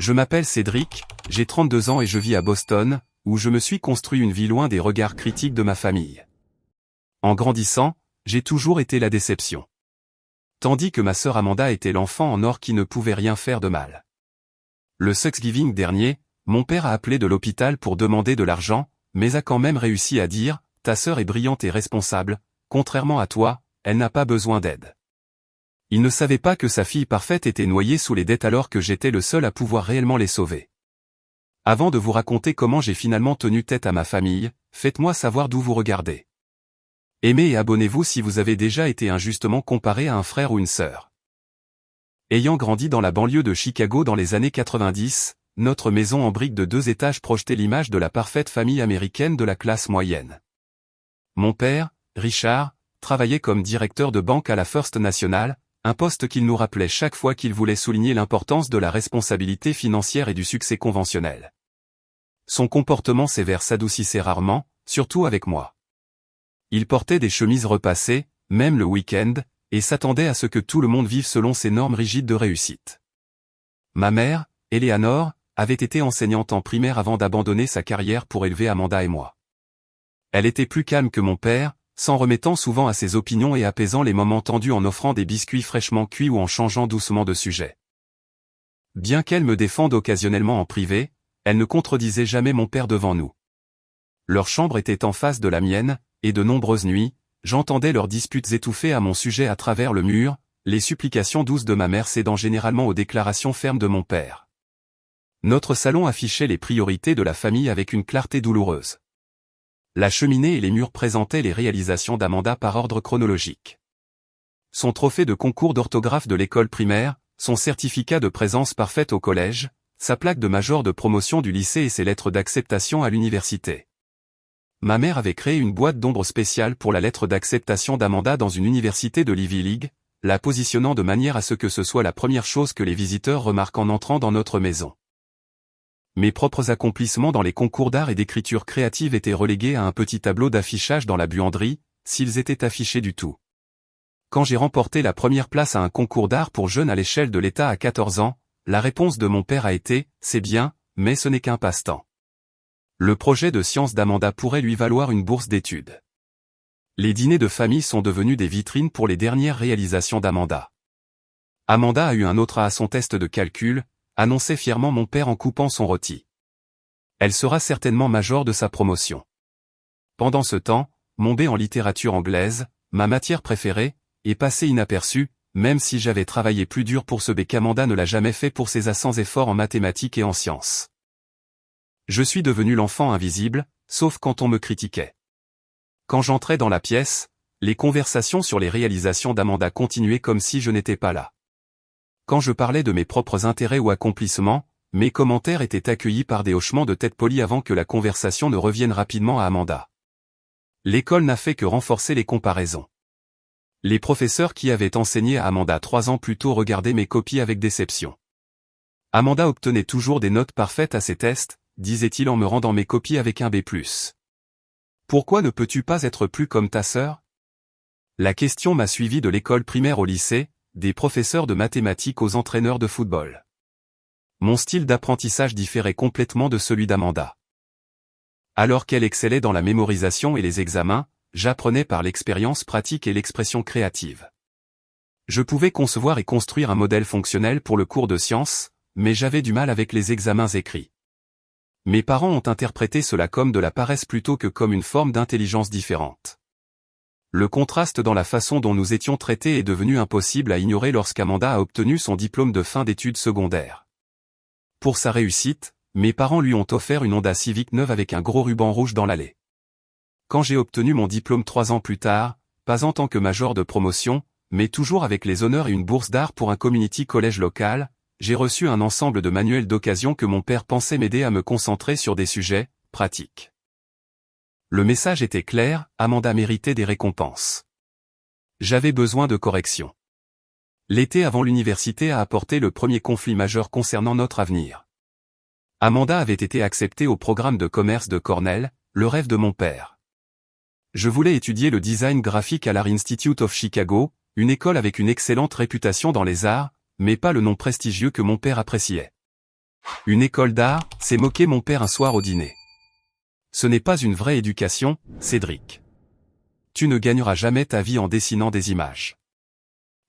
Je m'appelle Cédric, j'ai 32 ans et je vis à Boston, où je me suis construit une vie loin des regards critiques de ma famille. En grandissant, j'ai toujours été la déception. Tandis que ma sœur Amanda était l'enfant en or qui ne pouvait rien faire de mal. Le Thanksgiving dernier, mon père a appelé de l'hôpital pour demander de l'argent, mais a quand même réussi à dire « Ta sœur est brillante et responsable, contrairement à toi, elle n'a pas besoin d'aide. » Il ne savait pas que sa fille parfaite était noyée sous les dettes alors que j'étais le seul à pouvoir réellement les sauver. Avant de vous raconter comment j'ai finalement tenu tête à ma famille, faites-moi savoir d'où vous regardez. Aimez et abonnez-vous si vous avez déjà été injustement comparé à un frère ou une sœur. Ayant grandi dans la banlieue de Chicago dans les années 90, notre maison en briques de 2 étages projetait l'image de la parfaite famille américaine de la classe moyenne. Mon père, Richard, travaillait comme directeur de banque à la First National, un poste qu'il nous rappelait chaque fois qu'il voulait souligner l'importance de la responsabilité financière et du succès conventionnel. Son comportement sévère s'adoucissait rarement, surtout avec moi. Il portait des chemises repassées, même le week-end, et s'attendait à ce que tout le monde vive selon ses normes rigides de réussite. Ma mère, Eleanor, avait été enseignante en primaire avant d'abandonner sa carrière pour élever Amanda et moi. Elle était plus calme que mon père, s'en remettant souvent à ses opinions et apaisant les moments tendus en offrant des biscuits fraîchement cuits ou en changeant doucement de sujet. Bien qu'elle me défende occasionnellement en privé, elle ne contredisait jamais mon père devant nous. Leur chambre était en face de la mienne, et de nombreuses nuits, j'entendais leurs disputes étouffées à mon sujet à travers le mur, les supplications douces de ma mère cédant généralement aux déclarations fermes de mon père. Notre salon affichait les priorités de la famille avec une clarté douloureuse. La cheminée et les murs présentaient les réalisations d'Amanda par ordre chronologique. Son trophée de concours d'orthographe de l'école primaire, son certificat de présence parfaite au collège, sa plaque de major de promotion du lycée et ses lettres d'acceptation à l'université. Ma mère avait créé une boîte d'ombre spéciale pour la lettre d'acceptation d'Amanda dans une université de l'Ivy League, la positionnant de manière à ce que ce soit la première chose que les visiteurs remarquent en entrant dans notre maison. Mes propres accomplissements dans les concours d'art et d'écriture créative étaient relégués à un petit tableau d'affichage dans la buanderie, s'ils étaient affichés du tout. Quand j'ai remporté la première place à un concours d'art pour jeunes à l'échelle de l'État à 14 ans, la réponse de mon père a été « C'est bien, mais ce n'est qu'un passe-temps ». Le projet de sciences d'Amanda pourrait lui valoir une bourse d'études. Les dîners de famille sont devenus des vitrines pour les dernières réalisations d'Amanda. Amanda a eu un autre A à son test de calcul, annonçait fièrement mon père en coupant son rôti. Elle sera certainement major de sa promotion. Pendant ce temps, mon B en littérature anglaise, ma matière préférée, est passé inaperçu, même si j'avais travaillé plus dur pour ce B qu'Amanda ne l'a jamais fait pour ses accents efforts en mathématiques et en sciences. Je suis devenu l'enfant invisible, sauf quand on me critiquait. Quand j'entrais dans la pièce, les conversations sur les réalisations d'Amanda continuaient comme si je n'étais pas là. Quand je parlais de mes propres intérêts ou accomplissements, mes commentaires étaient accueillis par des hochements de tête polis avant que la conversation ne revienne rapidement à Amanda. L'école n'a fait que renforcer les comparaisons. Les professeurs qui avaient enseigné à Amanda 3 ans plus tôt regardaient mes copies avec déception. Amanda obtenait toujours des notes parfaites à ses tests, disait-il en me rendant mes copies avec un B+. Pourquoi ne peux-tu pas être plus comme ta sœur? La question m'a suivi de l'école primaire au lycée, des professeurs de mathématiques aux entraîneurs de football. Mon style d'apprentissage différait complètement de celui d'Amanda. Alors qu'elle excellait dans la mémorisation et les examens, j'apprenais par l'expérience pratique et l'expression créative. Je pouvais concevoir et construire un modèle fonctionnel pour le cours de sciences, mais j'avais du mal avec les examens écrits. Mes parents ont interprété cela comme de la paresse plutôt que comme une forme d'intelligence différente. Le contraste dans la façon dont nous étions traités est devenu impossible à ignorer lorsqu'Amanda a obtenu son diplôme de fin d'études secondaires. Pour sa réussite, mes parents lui ont offert une Honda Civic neuve avec un gros ruban rouge dans l'allée. Quand j'ai obtenu mon diplôme 3 ans plus tard, pas en tant que major de promotion, mais toujours avec les honneurs et une bourse d'art pour un community college local, j'ai reçu un ensemble de manuels d'occasion que mon père pensait m'aider à me concentrer sur des sujets pratiques. Le message était clair, Amanda méritait des récompenses. J'avais besoin de correction. L'été avant l'université a apporté le premier conflit majeur concernant notre avenir. Amanda avait été acceptée au programme de commerce de Cornell, le rêve de mon père. Je voulais étudier le design graphique à l'Art Institute of Chicago, une école avec une excellente réputation dans les arts, mais pas le nom prestigieux que mon père appréciait. Une école d'art, s'est moqué mon père un soir au dîner. Ce n'est pas une vraie éducation, Cédric. Tu ne gagneras jamais ta vie en dessinant des images.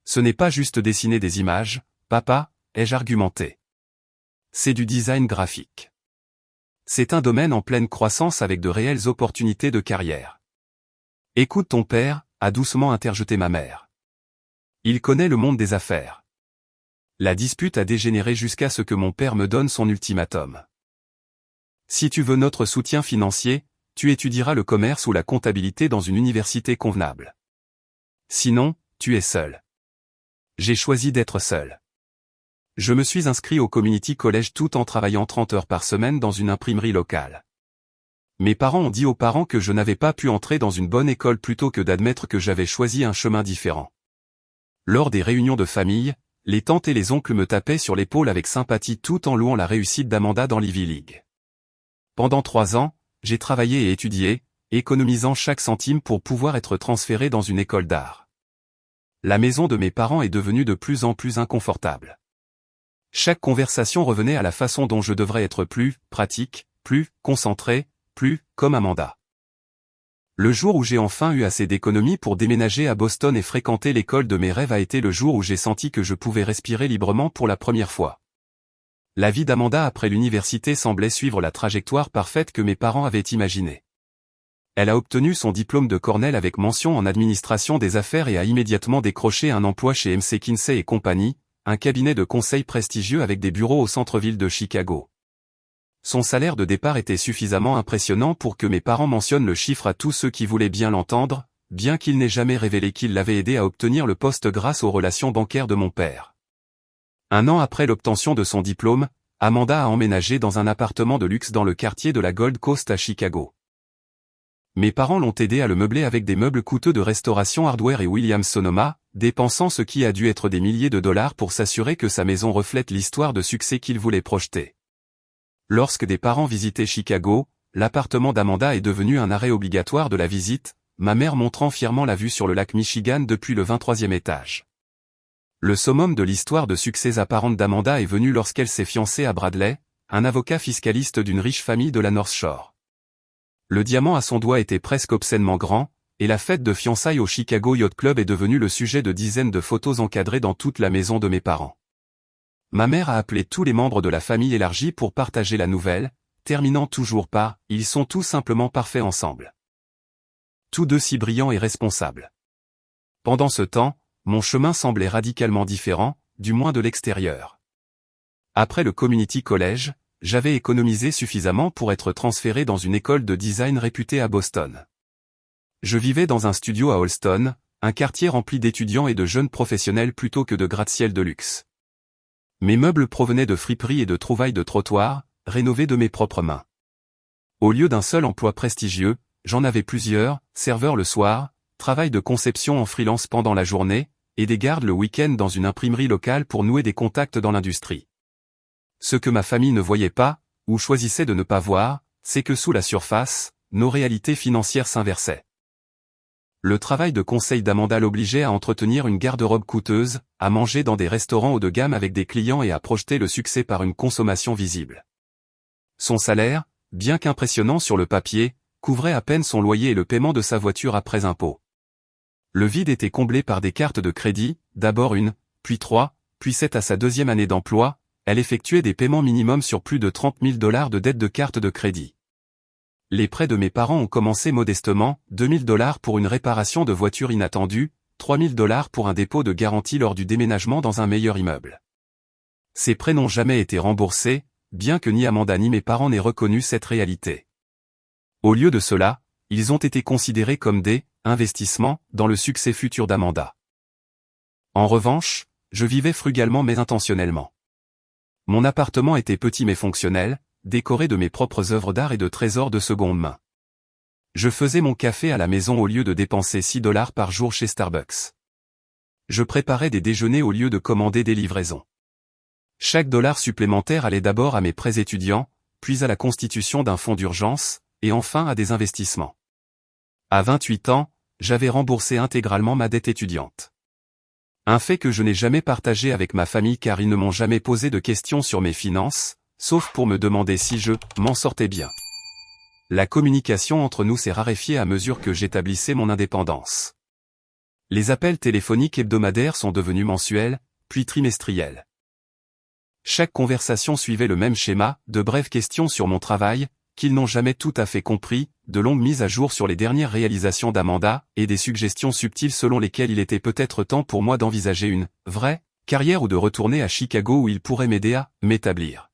Ce n'est pas juste dessiner des images, papa, ai-je argumenté. C'est du design graphique. C'est un domaine en pleine croissance avec de réelles opportunités de carrière. Écoute ton père, a doucement interjeté ma mère. Il connaît le monde des affaires. La dispute a dégénéré jusqu'à ce que mon père me donne son ultimatum. Si tu veux notre soutien financier, tu étudieras le commerce ou la comptabilité dans une université convenable. Sinon, tu es seul. J'ai choisi d'être seul. Je me suis inscrit au Community College tout en travaillant 30 heures par semaine dans une imprimerie locale. Mes parents ont dit aux parents que je n'avais pas pu entrer dans une bonne école plutôt que d'admettre que j'avais choisi un chemin différent. Lors des réunions de famille, les tantes et les oncles me tapaient sur l'épaule avec sympathie tout en louant la réussite d'Amanda dans l'Ivy League. Pendant 3 ans, j'ai travaillé et étudié, économisant chaque centime pour pouvoir être transféré dans une école d'art. La maison de mes parents est devenue de plus en plus inconfortable. Chaque conversation revenait à la façon dont je devrais être plus pratique, plus concentré, plus comme Amanda. Le jour où j'ai enfin eu assez d'économies pour déménager à Boston et fréquenter l'école de mes rêves a été le jour où j'ai senti que je pouvais respirer librement pour la première fois. La vie d'Amanda après l'université semblait suivre la trajectoire parfaite que mes parents avaient imaginée. Elle a obtenu son diplôme de Cornell avec mention en administration des affaires et a immédiatement décroché un emploi chez MC Kinsey & Company, un cabinet de conseil prestigieux avec des bureaux au centre-ville de Chicago. Son salaire de départ était suffisamment impressionnant pour que mes parents mentionnent le chiffre à tous ceux qui voulaient bien l'entendre, bien qu'il n'ait jamais révélé qu'il l'avait aidé à obtenir le poste grâce aux relations bancaires de mon père. 1 an après l'obtention de son diplôme, Amanda a emménagé dans un appartement de luxe dans le quartier de la Gold Coast à Chicago. Mes parents l'ont aidé à le meubler avec des meubles coûteux de restauration Hardware et Williams-Sonoma, dépensant ce qui a dû être des milliers de dollars pour s'assurer que sa maison reflète l'histoire de succès qu'il voulait projeter. Lorsque des parents visitaient Chicago, l'appartement d'Amanda est devenu un arrêt obligatoire de la visite, ma mère montrant fièrement la vue sur le lac Michigan depuis le 23e étage. Le summum de l'histoire de succès apparente d'Amanda est venu lorsqu'elle s'est fiancée à Bradley, un avocat fiscaliste d'une riche famille de la North Shore. Le diamant à son doigt était presque obscènement grand, et la fête de fiançailles au Chicago Yacht Club est devenue le sujet de dizaines de photos encadrées dans toute la maison de mes parents. Ma mère a appelé tous les membres de la famille élargie pour partager la nouvelle, terminant toujours par « Ils sont tous simplement parfaits ensemble ». Tous deux si brillants et responsables. Pendant ce temps, mon chemin semblait radicalement différent, du moins de l'extérieur. Après le Community College, j'avais économisé suffisamment pour être transféré dans une école de design réputée à Boston. Je vivais dans un studio à Allston, un quartier rempli d'étudiants et de jeunes professionnels plutôt que de gratte-ciel de luxe. Mes meubles provenaient de friperies et de trouvailles de trottoirs, rénovés de mes propres mains. Au lieu d'un seul emploi prestigieux, j'en avais plusieurs, serveur le soir, travail de conception en freelance pendant la journée, et des gardes le week-end dans une imprimerie locale pour nouer des contacts dans l'industrie. Ce que ma famille ne voyait pas, ou choisissait de ne pas voir, c'est que sous la surface, nos réalités financières s'inversaient. Le travail de conseil d'Amanda l'obligeait à entretenir une garde-robe coûteuse, à manger dans des restaurants haut de gamme avec des clients et à projeter le succès par une consommation visible. Son salaire, bien qu'impressionnant sur le papier, couvrait à peine son loyer et le paiement de sa voiture après impôt. Le vide était comblé par des cartes de crédit, d'abord 1, puis 3, puis 7 à sa 2e année d'emploi, elle effectuait des paiements minimums sur plus de 30 000 $ de dettes de cartes de crédit. Les prêts de mes parents ont commencé modestement, 2 000 $ pour une réparation de voiture inattendue, 3 000 $ pour un dépôt de garantie lors du déménagement dans un meilleur immeuble. Ces prêts n'ont jamais été remboursés, bien que ni Amanda ni mes parents n'aient reconnu cette réalité. Au lieu de cela, ils ont été considérés comme des investissements dans le succès futur d'Amanda. En revanche, je vivais frugalement mais intentionnellement. Mon appartement était petit mais fonctionnel, décoré de mes propres œuvres d'art et de trésors de seconde main. Je faisais mon café à la maison au lieu de dépenser 6 $ par jour chez Starbucks. Je préparais des déjeuners au lieu de commander des livraisons. Chaque dollar supplémentaire allait d'abord à mes prêts étudiants, puis à la constitution d'un fonds d'urgence, et enfin à des investissements. À 28 ans, j'avais remboursé intégralement ma dette étudiante. Un fait que je n'ai jamais partagé avec ma famille car ils ne m'ont jamais posé de questions sur mes finances, sauf pour me demander si je m'en sortais bien. La communication entre nous s'est raréfiée à mesure que j'établissais mon indépendance. Les appels téléphoniques hebdomadaires sont devenus mensuels, puis trimestriels. Chaque conversation suivait le même schéma, de brèves questions sur mon travail, qu'ils n'ont jamais tout à fait compris, de longues mises à jour sur les dernières réalisations d'Amanda, et des suggestions subtiles selon lesquelles il était peut-être temps pour moi d'envisager une vraie carrière ou de retourner à Chicago où il pourrait m'aider à m'établir.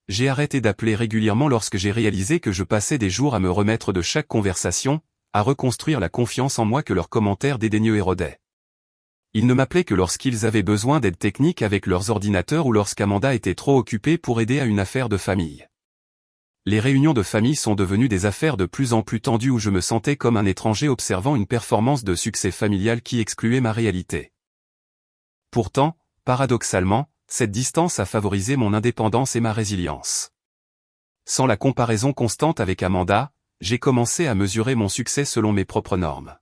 J'ai arrêté d'appeler régulièrement lorsque j'ai réalisé que je passais des jours à me remettre de chaque conversation, à reconstruire la confiance en moi que leurs commentaires dédaigneux érodaient. Ils ne m'appelaient que lorsqu'ils avaient besoin d'aide technique avec leurs ordinateurs ou lorsqu'Amanda était trop occupée pour aider à une affaire de famille. Les réunions de famille sont devenues des affaires de plus en plus tendues où je me sentais comme un étranger observant une performance de succès familial qui excluait ma réalité. Pourtant, paradoxalement, cette distance a favorisé mon indépendance et ma résilience. Sans la comparaison constante avec Amanda, j'ai commencé à mesurer mon succès selon mes propres normes.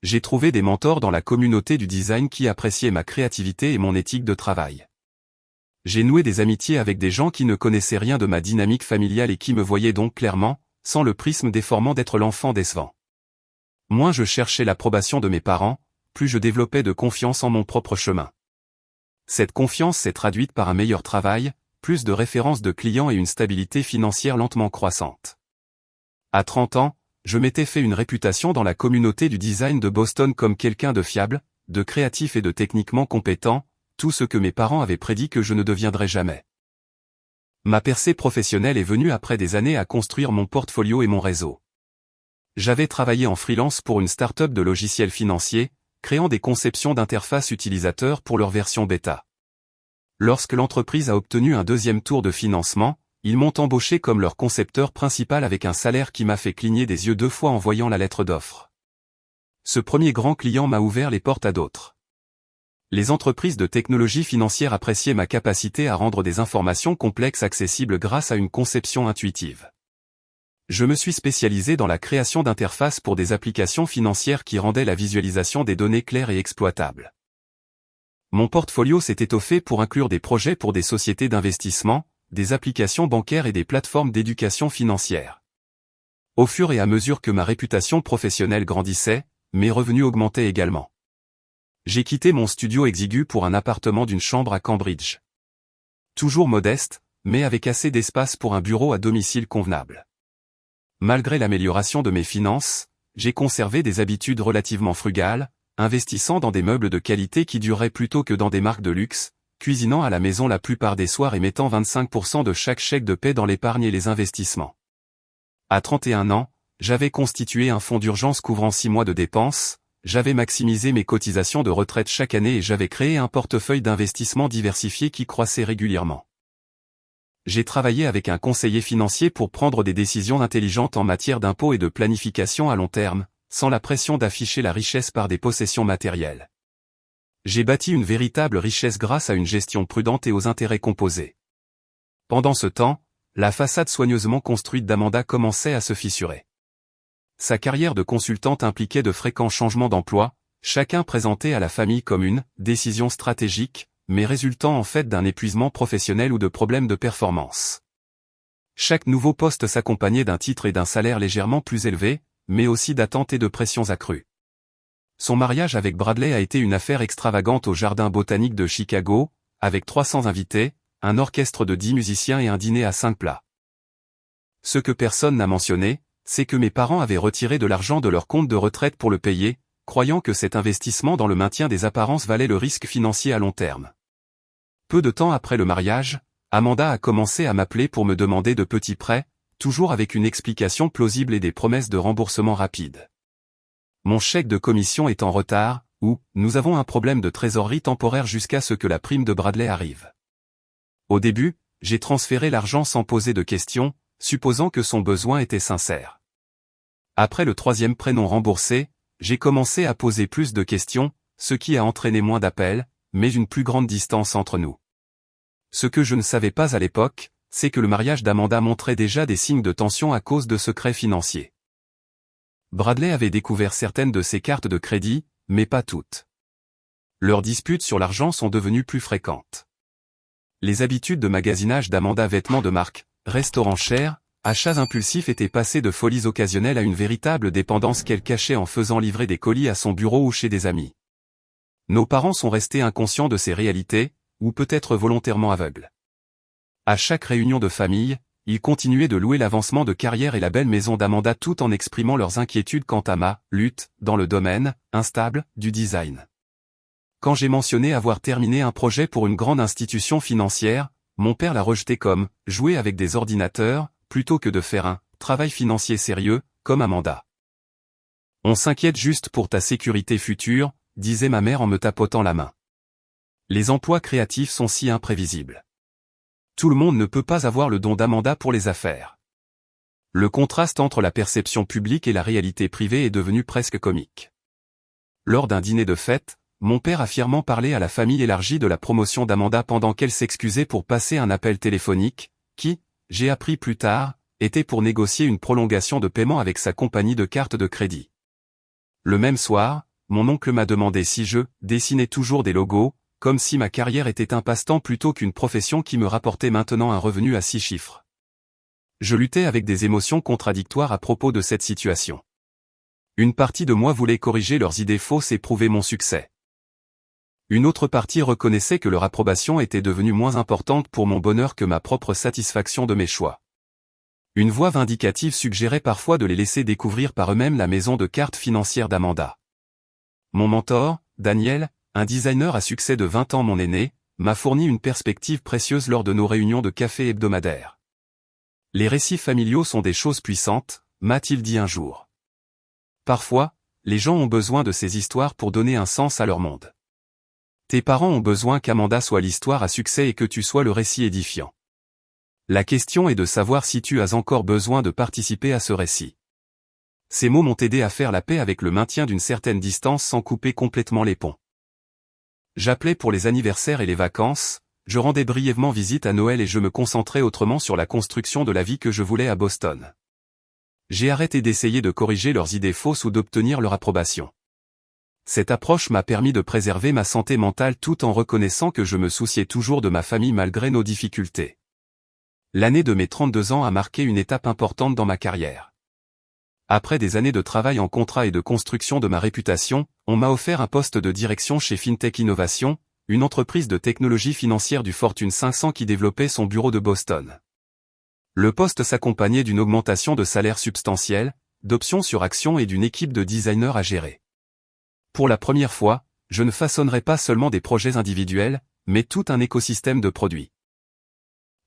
J'ai trouvé des mentors dans la communauté du design qui appréciaient ma créativité et mon éthique de travail. J'ai noué des amitiés avec des gens qui ne connaissaient rien de ma dynamique familiale et qui me voyaient donc clairement, sans le prisme déformant d'être l'enfant décevant. Moins je cherchais l'approbation de mes parents, plus je développais de confiance en mon propre chemin. Cette confiance s'est traduite par un meilleur travail, plus de références de clients et une stabilité financière lentement croissante. À 30 ans, je m'étais fait une réputation dans la communauté du design de Boston comme quelqu'un de fiable, de créatif et de techniquement compétent, tout ce que mes parents avaient prédit que je ne deviendrais jamais. Ma percée professionnelle est venue après des années à construire mon portfolio et mon réseau. J'avais travaillé en freelance pour une start-up de logiciels financiers, créant des conceptions d'interfaces utilisateurs pour leur version bêta. Lorsque l'entreprise a obtenu un deuxième tour de financement, ils m'ont embauché comme leur concepteur principal avec un salaire qui m'a fait cligner des yeux 2 fois en voyant la lettre d'offre. Ce premier grand client m'a ouvert les portes à d'autres. Les entreprises de technologie financière appréciaient ma capacité à rendre des informations complexes accessibles grâce à une conception intuitive. Je me suis spécialisé dans la création d'interfaces pour des applications financières qui rendaient la visualisation des données claires et exploitables. Mon portfolio s'est étoffé pour inclure des projets pour des sociétés d'investissement, des applications bancaires et des plateformes d'éducation financière. Au fur et à mesure que ma réputation professionnelle grandissait, mes revenus augmentaient également. J'ai quitté mon studio exigu pour un appartement d'une chambre à Cambridge. Toujours modeste, mais avec assez d'espace pour un bureau à domicile convenable. Malgré l'amélioration de mes finances, j'ai conservé des habitudes relativement frugales, investissant dans des meubles de qualité qui duraient plutôt que dans des marques de luxe, cuisinant à la maison la plupart des soirs et mettant 25% de chaque chèque de paie dans l'épargne et les investissements. À 31 ans, j'avais constitué un fonds d'urgence couvrant 6 mois de dépenses, j'avais maximisé mes cotisations de retraite chaque année et j'avais créé un portefeuille d'investissement diversifié qui croissait régulièrement. J'ai travaillé avec un conseiller financier pour prendre des décisions intelligentes en matière d'impôts et de planification à long terme, sans la pression d'afficher la richesse par des possessions matérielles. J'ai bâti une véritable richesse grâce à une gestion prudente et aux intérêts composés. Pendant ce temps, la façade soigneusement construite d'Amanda commençait à se fissurer. Sa carrière de consultante impliquait de fréquents changements d'emploi, chacun présenté à la famille comme une décision stratégique, mais résultant en fait d'un épuisement professionnel ou de problèmes de performance. Chaque nouveau poste s'accompagnait d'un titre et d'un salaire légèrement plus élevés, mais aussi d'attentes et de pressions accrues. Son mariage avec Bradley a été une affaire extravagante au Jardin botanique de Chicago, avec 300 invités, un orchestre de 10 musiciens et un dîner à 5 plats. Ce que personne n'a mentionné, c'est que mes parents avaient retiré de l'argent de leur compte de retraite pour le payer, croyant que cet investissement dans le maintien des apparences valait le risque financier à long terme. Peu de temps après le mariage, Amanda a commencé à m'appeler pour me demander de petits prêts, toujours avec une explication plausible et des promesses de remboursement rapide. Mon chèque de commission est en retard, ou nous avons un problème de trésorerie temporaire jusqu'à ce que la prime de Bradley arrive. Au début, j'ai transféré l'argent sans poser de questions, supposant que son besoin était sincère. Après le 3e prêt non remboursé, j'ai commencé à poser plus de questions, ce qui a entraîné moins d'appels, mais une plus grande distance entre nous. Ce que je ne savais pas à l'époque, c'est que le mariage d'Amanda montrait déjà des signes de tension à cause de secrets financiers. Bradley avait découvert certaines de ses cartes de crédit, mais pas toutes. Leurs disputes sur l'argent sont devenues plus fréquentes. les habitudes de magasinage d'Amanda, vêtements de marque, restaurants chers, achats impulsifs étaient passés de folies occasionnelles à une véritable dépendance qu'elle cachait en faisant livrer des colis à son bureau ou chez des amis. Nos parents sont restés inconscients de ces réalités, ou peut-être volontairement aveugles. À chaque réunion de famille, ils continuaient de louer l'avancement de carrière et la belle maison d'Amanda tout en exprimant leurs inquiétudes quant à ma lutte dans le domaine instable du design. Quand j'ai mentionné avoir terminé un projet pour une grande institution financière, mon père l'a rejeté comme jouer avec des ordinateurs, plutôt que de faire un travail financier sérieux, comme Amanda. On s'inquiète juste pour ta sécurité future, disait ma mère en me tapotant la main. Les emplois créatifs sont si imprévisibles. Tout le monde ne peut pas avoir le don d'Amanda pour les affaires. Le contraste entre la perception publique et la réalité privée est devenu presque comique. Lors d'un dîner de fête, mon père a fièrement parlé à la famille élargie de la promotion d'Amanda pendant qu'elle s'excusait pour passer un appel téléphonique, qui, j'ai appris plus tard, était pour négocier une prolongation de paiement avec sa compagnie de carte de crédit. Le même soir, mon oncle m'a demandé si je dessinais toujours des logos, comme si ma carrière était un passe-temps plutôt qu'une profession qui me rapportait maintenant un revenu à 6 chiffres. Je luttais avec des émotions contradictoires à propos de cette situation. Une partie de moi voulait corriger leurs idées fausses et prouver mon succès. Une autre partie reconnaissait que leur approbation était devenue moins importante pour mon bonheur que ma propre satisfaction de mes choix. Une voix vindicative suggérait parfois de les laisser découvrir par eux-mêmes la maison de cartes financière d'Amanda. Mon mentor, Daniel, un designer à succès de 20 ans mon aîné, m'a fourni une perspective précieuse lors de nos réunions de café hebdomadaires. Les récits familiaux sont des choses puissantes, m'a-t-il dit un jour. Parfois, les gens ont besoin de ces histoires pour donner un sens à leur monde. Tes parents ont besoin qu'Amanda soit l'histoire à succès et que tu sois le récit édifiant. La question est de savoir si tu as encore besoin de participer à ce récit. Ces mots m'ont aidé à faire la paix avec le maintien d'une certaine distance sans couper complètement les ponts. J'appelais pour les anniversaires et les vacances, je rendais brièvement visite à Noël et je me concentrais autrement sur la construction de la vie que je voulais à Boston. J'ai arrêté d'essayer de corriger leurs idées fausses ou d'obtenir leur approbation. Cette approche m'a permis de préserver ma santé mentale tout en reconnaissant que je me souciais toujours de ma famille malgré nos difficultés. L'année de mes 32 ans a marqué une étape importante dans ma carrière. Après des années de travail en contrat et de construction de ma réputation, on m'a offert un poste de direction chez FinTech Innovation, une entreprise de technologie financière du Fortune 500 qui développait son bureau de Boston. Le poste s'accompagnait d'une augmentation de salaire substantielle, d'options sur actions et d'une équipe de designers à gérer. Pour la première fois, je ne façonnerai pas seulement des projets individuels, mais tout un écosystème de produits.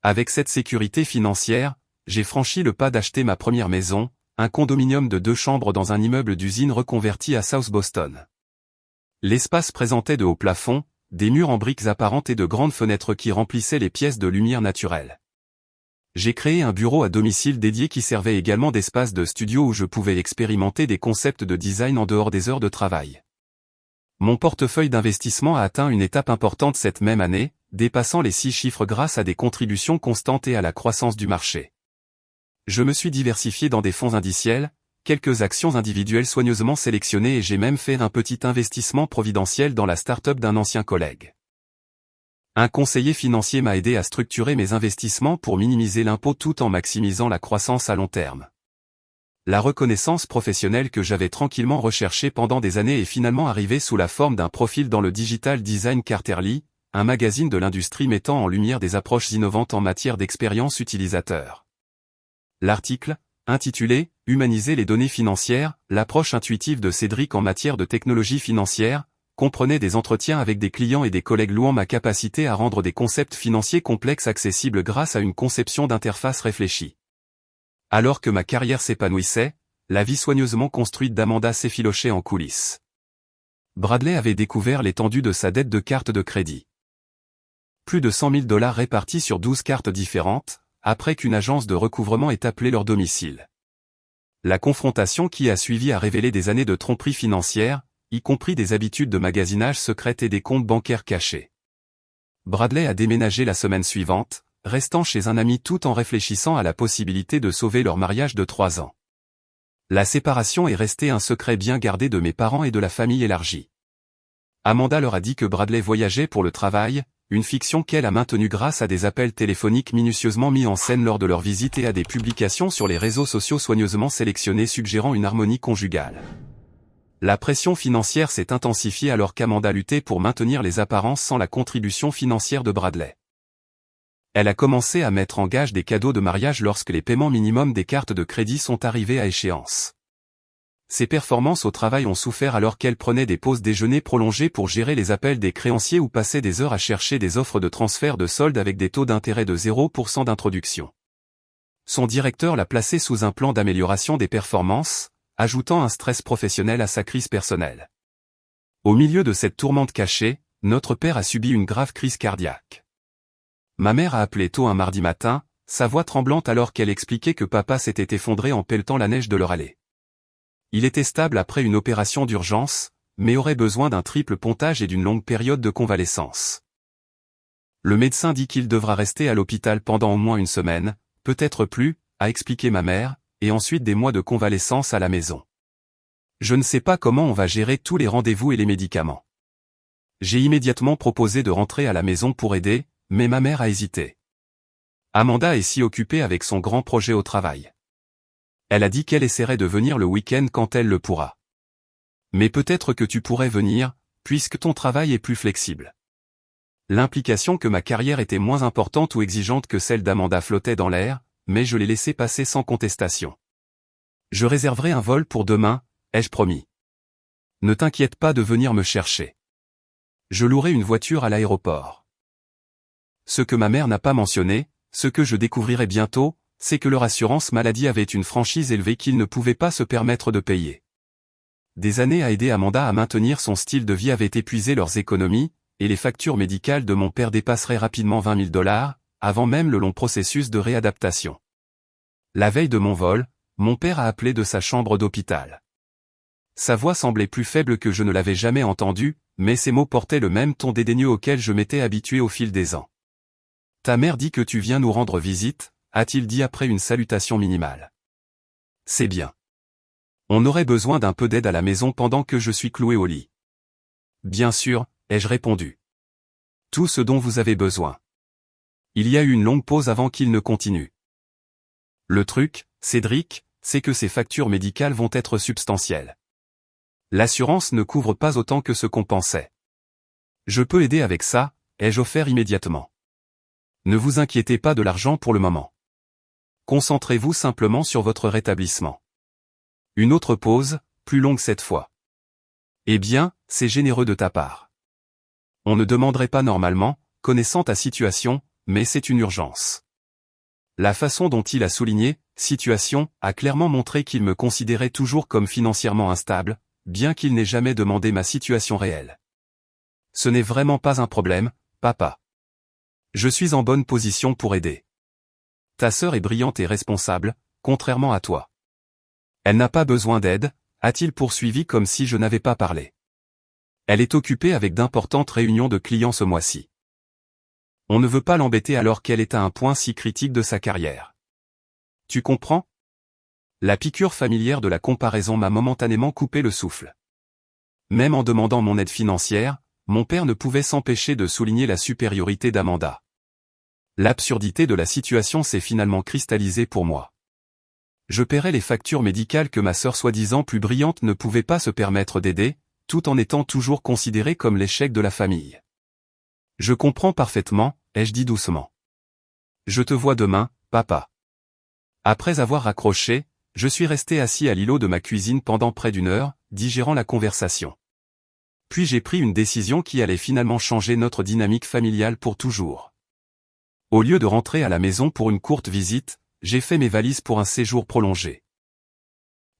Avec cette sécurité financière, j'ai franchi le pas d'acheter ma première maison, un condominium de 2 chambres dans un immeuble d'usine reconverti à South Boston. L'espace présentait de hauts plafonds, des murs en briques apparentes et de grandes fenêtres qui remplissaient les pièces de lumière naturelle. J'ai créé un bureau à domicile dédié qui servait également d'espace de studio où je pouvais expérimenter des concepts de design en dehors des heures de travail. Mon portefeuille d'investissement a atteint une étape importante cette même année, dépassant les 6 chiffres grâce à des contributions constantes et à la croissance du marché. Je me suis diversifié dans des fonds indiciels, quelques actions individuelles soigneusement sélectionnées et j'ai même fait un petit investissement providentiel dans la start-up d'un ancien collègue. Un conseiller financier m'a aidé à structurer mes investissements pour minimiser l'impôt tout en maximisant la croissance à long terme. La reconnaissance professionnelle que j'avais tranquillement recherchée pendant des années est finalement arrivée sous la forme d'un profil dans le Digital Design Quarterly, un magazine de l'industrie mettant en lumière des approches innovantes en matière d'expérience utilisateur. L'article, intitulé « Humaniser les données financières, l'approche intuitive de Cédric en matière de technologie financière », comprenait des entretiens avec des clients et des collègues louant ma capacité à rendre des concepts financiers complexes accessibles grâce à une conception d'interface réfléchie. Alors que ma carrière s'épanouissait, la vie soigneusement construite d'Amanda s'effilochait en coulisses. Bradley avait découvert l'étendue de sa dette de carte de crédit. Plus de 100 000 $ répartis sur 12 cartes différentes, après qu'une agence de recouvrement ait appelé leur domicile. La confrontation qui a suivi a révélé des années de tromperie financière, y compris des habitudes de magasinage secrètes et des comptes bancaires cachés. Bradley a déménagé la semaine suivante, restant chez un ami tout en réfléchissant à la possibilité de sauver leur mariage de 3 ans. La séparation est restée un secret bien gardé de mes parents et de la famille élargie. Amanda leur a dit que Bradley voyageait pour le travail, une fiction qu'elle a maintenue grâce à des appels téléphoniques minutieusement mis en scène lors de leur visite et à des publications sur les réseaux sociaux soigneusement sélectionnées suggérant une harmonie conjugale. La pression financière s'est intensifiée alors qu'Amanda luttait pour maintenir les apparences sans la contribution financière de Bradley. Elle a commencé à mettre en gage des cadeaux de mariage lorsque les paiements minimums des cartes de crédit sont arrivés à échéance. Ses performances au travail ont souffert alors qu'elle prenait des pauses déjeuner prolongées pour gérer les appels des créanciers ou passait des heures à chercher des offres de transfert de solde avec des taux d'intérêt de 0% d'introduction. Son directeur l'a placée sous un plan d'amélioration des performances, ajoutant un stress professionnel à sa crise personnelle. Au milieu de cette tourmente cachée, notre père a subi une grave crise cardiaque. Ma mère a appelé tôt un mardi matin, sa voix tremblante alors qu'elle expliquait que papa s'était effondré en pelletant la neige de leur allée. Il était stable après une opération d'urgence, mais aurait besoin d'un triple pontage et d'une longue période de convalescence. Le médecin dit qu'il devra rester à l'hôpital pendant au moins une semaine, peut-être plus, a expliqué ma mère, et ensuite des mois de convalescence à la maison. Je ne sais pas comment on va gérer tous les rendez-vous et les médicaments. J'ai immédiatement proposé de rentrer à la maison pour aider, mais ma mère a hésité. Amanda est si occupée avec son grand projet au travail. Elle a dit qu'elle essaierait de venir le week-end quand elle le pourra. Mais peut-être que tu pourrais venir, puisque ton travail est plus flexible. L'implication que ma carrière était moins importante ou exigeante que celle d'Amanda flottait dans l'air, mais je l'ai laissé passer sans contestation. Je réserverai un vol pour demain, ai-je promis. Ne t'inquiète pas de venir me chercher. Je louerai une voiture à l'aéroport. Ce que ma mère n'a pas mentionné, ce que je découvrirai bientôt, c'est que leur assurance maladie avait une franchise élevée qu'ils ne pouvaient pas se permettre de payer. Des années à aider Amanda à maintenir son style de vie avaient épuisé leurs économies, et les factures médicales de mon père dépasseraient rapidement $20,000, avant même le long processus de réadaptation. La veille de mon vol, mon père a appelé de sa chambre d'hôpital. Sa voix semblait plus faible que je ne l'avais jamais entendue, mais ses mots portaient le même ton dédaigneux auquel je m'étais habitué au fil des ans. « Ta mère dit que tu viens nous rendre visite », a-t-il dit après une salutation minimale. « C'est bien. On aurait besoin d'un peu d'aide à la maison pendant que je suis cloué au lit. »« Bien sûr », ai-je répondu. « Tout ce dont vous avez besoin. » Il y a eu une longue pause avant qu'il ne continue. « Le truc, Cédric, c'est que ces factures médicales vont être substantielles. L'assurance ne couvre pas autant que ce qu'on pensait. Je peux aider avec ça, ai-je offert immédiatement. Ne vous inquiétez pas de l'argent pour le moment. Concentrez-vous simplement sur votre rétablissement. Une autre pause, plus longue cette fois. Eh bien, c'est généreux de ta part. On ne demanderait pas normalement, connaissant ta situation, mais c'est une urgence. La façon dont il a souligné « situation » a clairement montré qu'il me considérait toujours comme financièrement instable, bien qu'il n'ait jamais demandé ma situation réelle. Ce n'est vraiment pas un problème, papa. Je suis en bonne position pour aider. Ta sœur est brillante et responsable, contrairement à toi. Elle n'a pas besoin d'aide, a-t-il poursuivi comme si je n'avais pas parlé. Elle est occupée avec d'importantes réunions de clients ce mois-ci. On ne veut pas l'embêter alors qu'elle est à un point si critique de sa carrière. Tu comprends ? La piqûre familière de la comparaison m'a momentanément coupé le souffle. Même en demandant mon aide financière, mon père ne pouvait s'empêcher de souligner la supériorité d'Amanda. L'absurdité de la situation s'est finalement cristallisée pour moi. Je paierais les factures médicales que ma sœur soi-disant plus brillante ne pouvait pas se permettre d'aider, tout en étant toujours considérée comme l'échec de la famille. Je comprends parfaitement, ai-je dit doucement. Je te vois demain, papa. Après avoir raccroché, je suis resté assis à l'îlot de ma cuisine pendant près d'une heure, digérant la conversation. Puis j'ai pris une décision qui allait finalement changer notre dynamique familiale pour toujours. Au lieu de rentrer à la maison pour une courte visite, j'ai fait mes valises pour un séjour prolongé.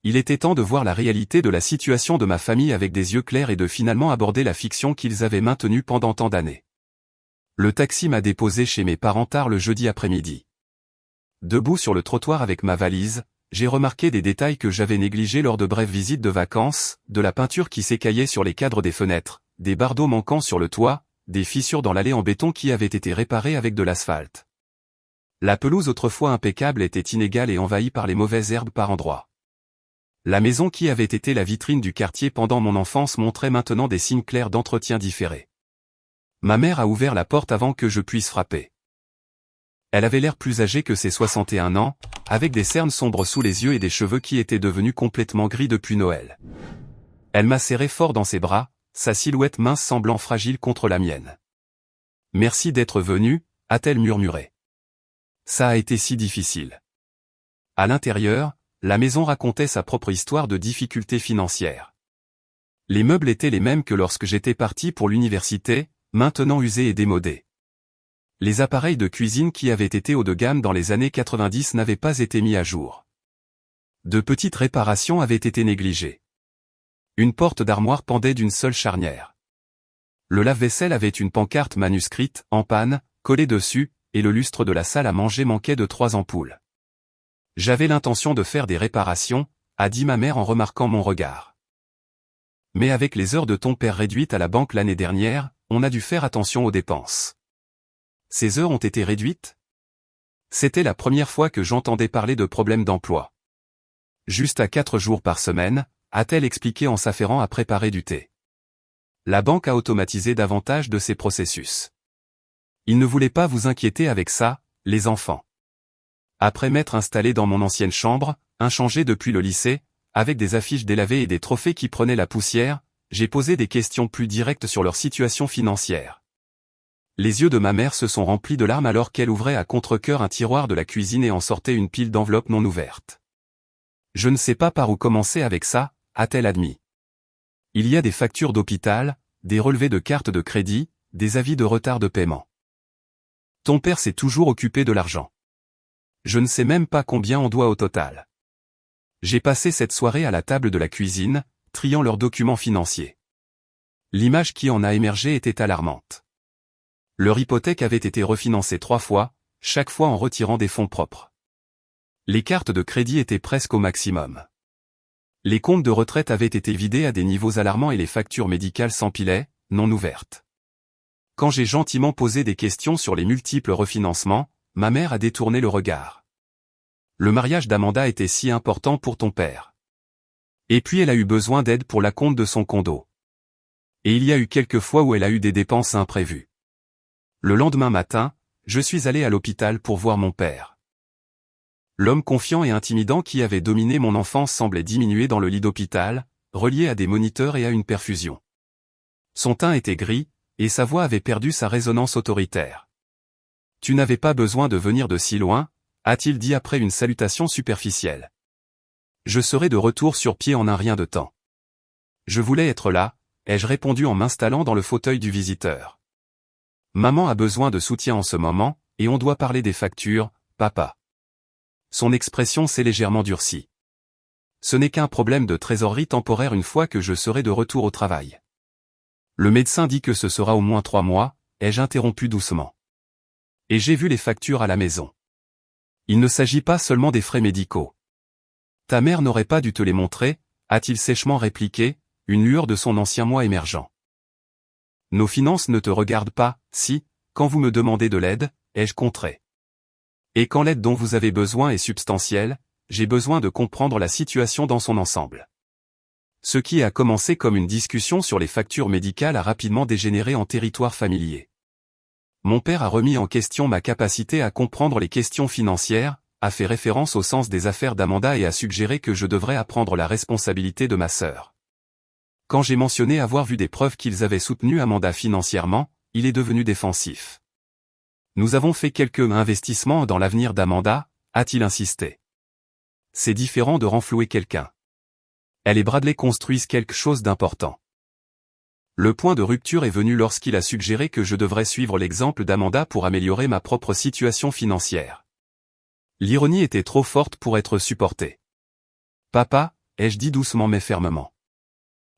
Il était temps de voir la réalité de la situation de ma famille avec des yeux clairs et de finalement aborder la fiction qu'ils avaient maintenue pendant tant d'années. Le taxi m'a déposé chez mes parents tard le jeudi après-midi. Debout sur le trottoir avec ma valise, j'ai remarqué des détails que j'avais négligés lors de brèves visites de vacances, de la peinture qui s'écaillait sur les cadres des fenêtres, des bardeaux manquants sur le toit, des fissures dans l'allée en béton qui avaient été réparées avec de l'asphalte. La pelouse autrefois impeccable était inégale et envahie par les mauvaises herbes par endroits. La maison qui avait été la vitrine du quartier pendant mon enfance montrait maintenant des signes clairs d'entretien différé. Ma mère a ouvert la porte avant que je puisse frapper. Elle avait l'air plus âgée que ses 61 ans, avec des cernes sombres sous les yeux et des cheveux qui étaient devenus complètement gris depuis Noël. Elle m'a serré fort dans ses bras, sa silhouette mince semblant fragile contre la mienne. « Merci d'être venu », a-t-elle murmuré. Ça a été si difficile. À l'intérieur, la maison racontait sa propre histoire de difficultés financières. Les meubles étaient les mêmes que lorsque j'étais parti pour l'université, maintenant usés et démodés. Les appareils de cuisine qui avaient été haut de gamme dans les années 90 n'avaient pas été mis à jour. De petites réparations avaient été négligées. Une porte d'armoire pendait d'une seule charnière. Le lave-vaisselle avait une pancarte manuscrite, en panne, collée dessus, et le lustre de la salle à manger manquait de 3 ampoules. J'avais l'intention de faire des réparations, a dit ma mère en remarquant mon regard. Mais avec les heures de ton père réduites à la banque l'année dernière, on a dû faire attention aux dépenses. Ces heures ont été réduites? C'était la première fois que j'entendais parler de problèmes d'emploi. Juste à 4 jours par semaine, a-t-elle expliqué en s'affairant à préparer du thé. La banque a automatisé davantage de ses processus. Il ne voulait pas vous inquiéter avec ça, les enfants. Après m'être installé dans mon ancienne chambre, inchangée depuis le lycée, avec des affiches délavées et des trophées qui prenaient la poussière, j'ai posé des questions plus directes sur leur situation financière. Les yeux de ma mère se sont remplis de larmes alors qu'elle ouvrait à contre-cœur un tiroir de la cuisine et en sortait une pile d'enveloppes non ouvertes. Je ne sais pas par où commencer avec ça, a-t-elle admis. Il y a des factures d'hôpital, des relevés de cartes de crédit, des avis de retard de paiement. Ton père s'est toujours occupé de l'argent. Je ne sais même pas combien on doit au total. J'ai passé cette soirée à la table de la cuisine, triant leurs documents financiers. L'image qui en a émergé était alarmante. Leur hypothèque avait été refinancée 3 fois, chaque fois en retirant des fonds propres. Les cartes de crédit étaient presque au maximum. Les comptes de retraite avaient été vidés à des niveaux alarmants et les factures médicales s'empilaient, non ouvertes. Quand j'ai gentiment posé des questions sur les multiples refinancements, ma mère a détourné le regard. Le mariage d'Amanda était si important pour ton père. Et puis elle a eu besoin d'aide pour l'acompte de son condo. Et il y a eu quelques fois où elle a eu des dépenses imprévues. Le lendemain matin, je suis allé à l'hôpital pour voir mon père. L'homme confiant et intimidant qui avait dominé mon enfance semblait diminuer dans le lit d'hôpital, relié à des moniteurs et à une perfusion. Son teint était gris, et sa voix avait perdu sa résonance autoritaire. « Tu n'avais pas besoin de venir de si loin », a-t-il dit après une salutation superficielle. Je serai de retour sur pied en un rien de temps. Je voulais être là, ai-je répondu en m'installant dans le fauteuil du visiteur. Maman a besoin de soutien en ce moment, et on doit parler des factures, papa. Son expression s'est légèrement durcie. Ce n'est qu'un problème de trésorerie temporaire une fois que je serai de retour au travail. Le médecin dit que ce sera au moins 3 mois, ai-je interrompu doucement. Et j'ai vu les factures à la maison. Il ne s'agit pas seulement des frais médicaux. Ta mère n'aurait pas dû te les montrer, a-t-il sèchement répliqué, une lueur de son ancien moi émergeant. Nos finances ne te regardent pas, si, quand vous me demandez de l'aide, ai-je contré. Et quand l'aide dont vous avez besoin est substantielle, j'ai besoin de comprendre la situation dans son ensemble. Ce qui a commencé comme une discussion sur les factures médicales a rapidement dégénéré en territoire familier. Mon père a remis en question ma capacité à comprendre les questions financières, a fait référence au sens des affaires d'Amanda et a suggéré que je devrais apprendre la responsabilité de ma sœur. Quand j'ai mentionné avoir vu des preuves qu'ils avaient soutenu Amanda financièrement, il est devenu défensif. Nous avons fait quelques investissements dans l'avenir d'Amanda, a-t-il insisté. C'est différent de renflouer quelqu'un. Elle et Bradley construisent quelque chose d'important. Le point de rupture est venu lorsqu'il a suggéré que je devrais suivre l'exemple d'Amanda pour améliorer ma propre situation financière. L'ironie était trop forte pour être supportée. Papa, ai-je dit doucement mais fermement.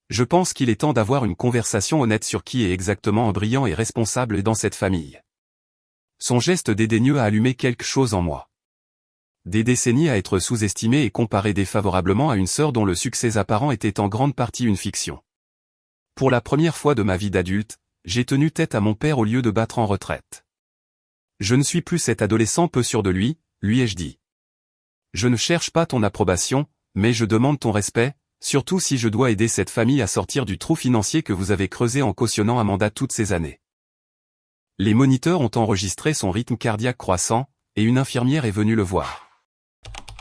Je pense qu'il est temps d'avoir une conversation honnête sur qui est exactement brillant et responsable dans cette famille. Son geste dédaigneux a allumé quelque chose en moi. Des décennies à être sous-estimée et comparée défavorablement à une sœur dont le succès apparent était en grande partie une fiction. Pour la première fois de ma vie d'adulte, j'ai tenu tête à mon père au lieu de battre en retraite. Je ne suis plus cet adolescent peu sûr de lui ai-je dit. Je ne cherche pas ton approbation, mais je demande ton respect, surtout si je dois aider cette famille à sortir du trou financier que vous avez creusé en cautionnant Amanda toutes ces années. Les moniteurs ont enregistré son rythme cardiaque croissant, et une infirmière est venue le voir.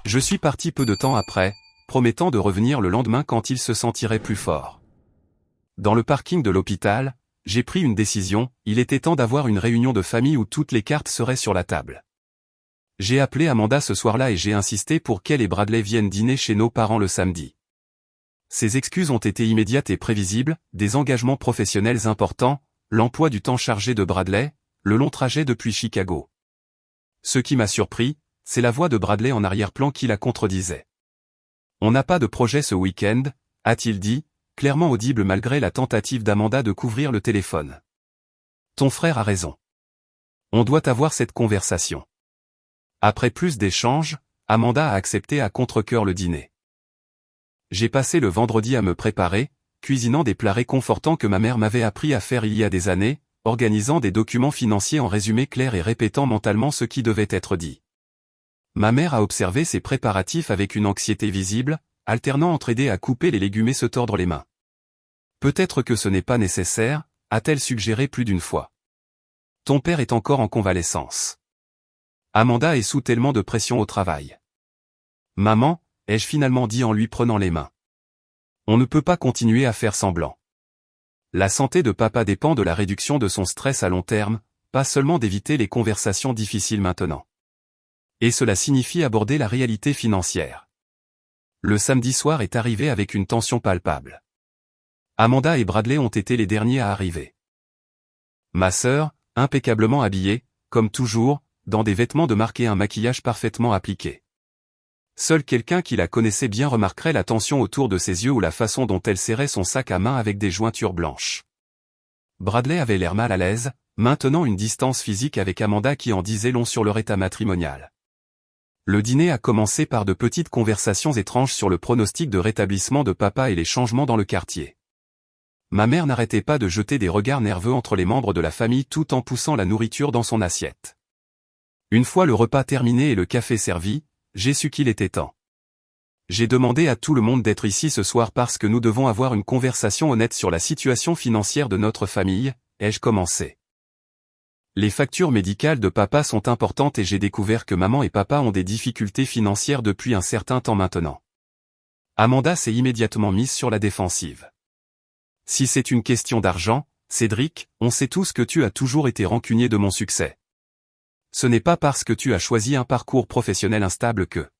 Je suis parti peu de temps après, promettant de revenir le lendemain quand il se sentirait plus fort. Dans le parking de l'hôpital, j'ai pris une décision, il était temps d'avoir une réunion de famille où toutes les cartes seraient sur la table. J'ai appelé Amanda ce soir-là et j'ai insisté pour qu'elle et Bradley viennent dîner chez nos parents le samedi. Ses excuses ont été immédiates et prévisibles, des engagements professionnels importants, l'emploi du temps chargé de Bradley, le long trajet depuis Chicago. Ce qui m'a surpris, c'est la voix de Bradley en arrière-plan qui la contredisait. On n'a pas de projet ce week-end, a-t-il dit, clairement audible malgré la tentative d'Amanda de couvrir le téléphone. Ton frère a raison. On doit avoir cette conversation. Après plus d'échanges, Amanda a accepté à contre-cœur le dîner. J'ai passé le vendredi à me préparer, cuisinant des plats réconfortants que ma mère m'avait appris à faire il y a des années, organisant des documents financiers en résumé clair et répétant mentalement ce qui devait être dit. Ma mère a observé ces préparatifs avec une anxiété visible, alternant entre aider à couper les légumes et se tordre les mains. Peut-être que ce n'est pas nécessaire, a-t-elle suggéré plus d'une fois. Ton père est encore en convalescence. Amanda est sous tellement de pression au travail. Maman, ai-je finalement dit en lui prenant les mains. On ne peut pas continuer à faire semblant. La santé de papa dépend de la réduction de son stress à long terme, pas seulement d'éviter les conversations difficiles maintenant. Et cela signifie aborder la réalité financière. Le samedi soir est arrivé avec une tension palpable. Amanda et Bradley ont été les derniers à arriver. Ma sœur, impeccablement habillée, comme toujours, dans des vêtements de marque et un maquillage parfaitement appliqué. Seul quelqu'un qui la connaissait bien remarquerait la tension autour de ses yeux ou la façon dont elle serrait son sac à main avec des jointures blanches. Bradley avait l'air mal à l'aise, maintenant une distance physique avec Amanda qui en disait long sur leur état matrimonial. Le dîner a commencé par de petites conversations étranges sur le pronostic de rétablissement de papa et les changements dans le quartier. Ma mère n'arrêtait pas de jeter des regards nerveux entre les membres de la famille tout en poussant la nourriture dans son assiette. Une fois le repas terminé et le café servi, j'ai su qu'il était temps. J'ai demandé à tout le monde d'être ici ce soir parce que nous devons avoir une conversation honnête sur la situation financière de notre famille, ai-je commencé. Les factures médicales de papa sont importantes et j'ai découvert que maman et papa ont des difficultés financières depuis un certain temps maintenant. Amanda s'est immédiatement mise sur la défensive. Si c'est une question d'argent, Cédric, on sait tous que tu as toujours été rancunier de mon succès. Ce n'est pas parce que tu as choisi un parcours professionnel instable que...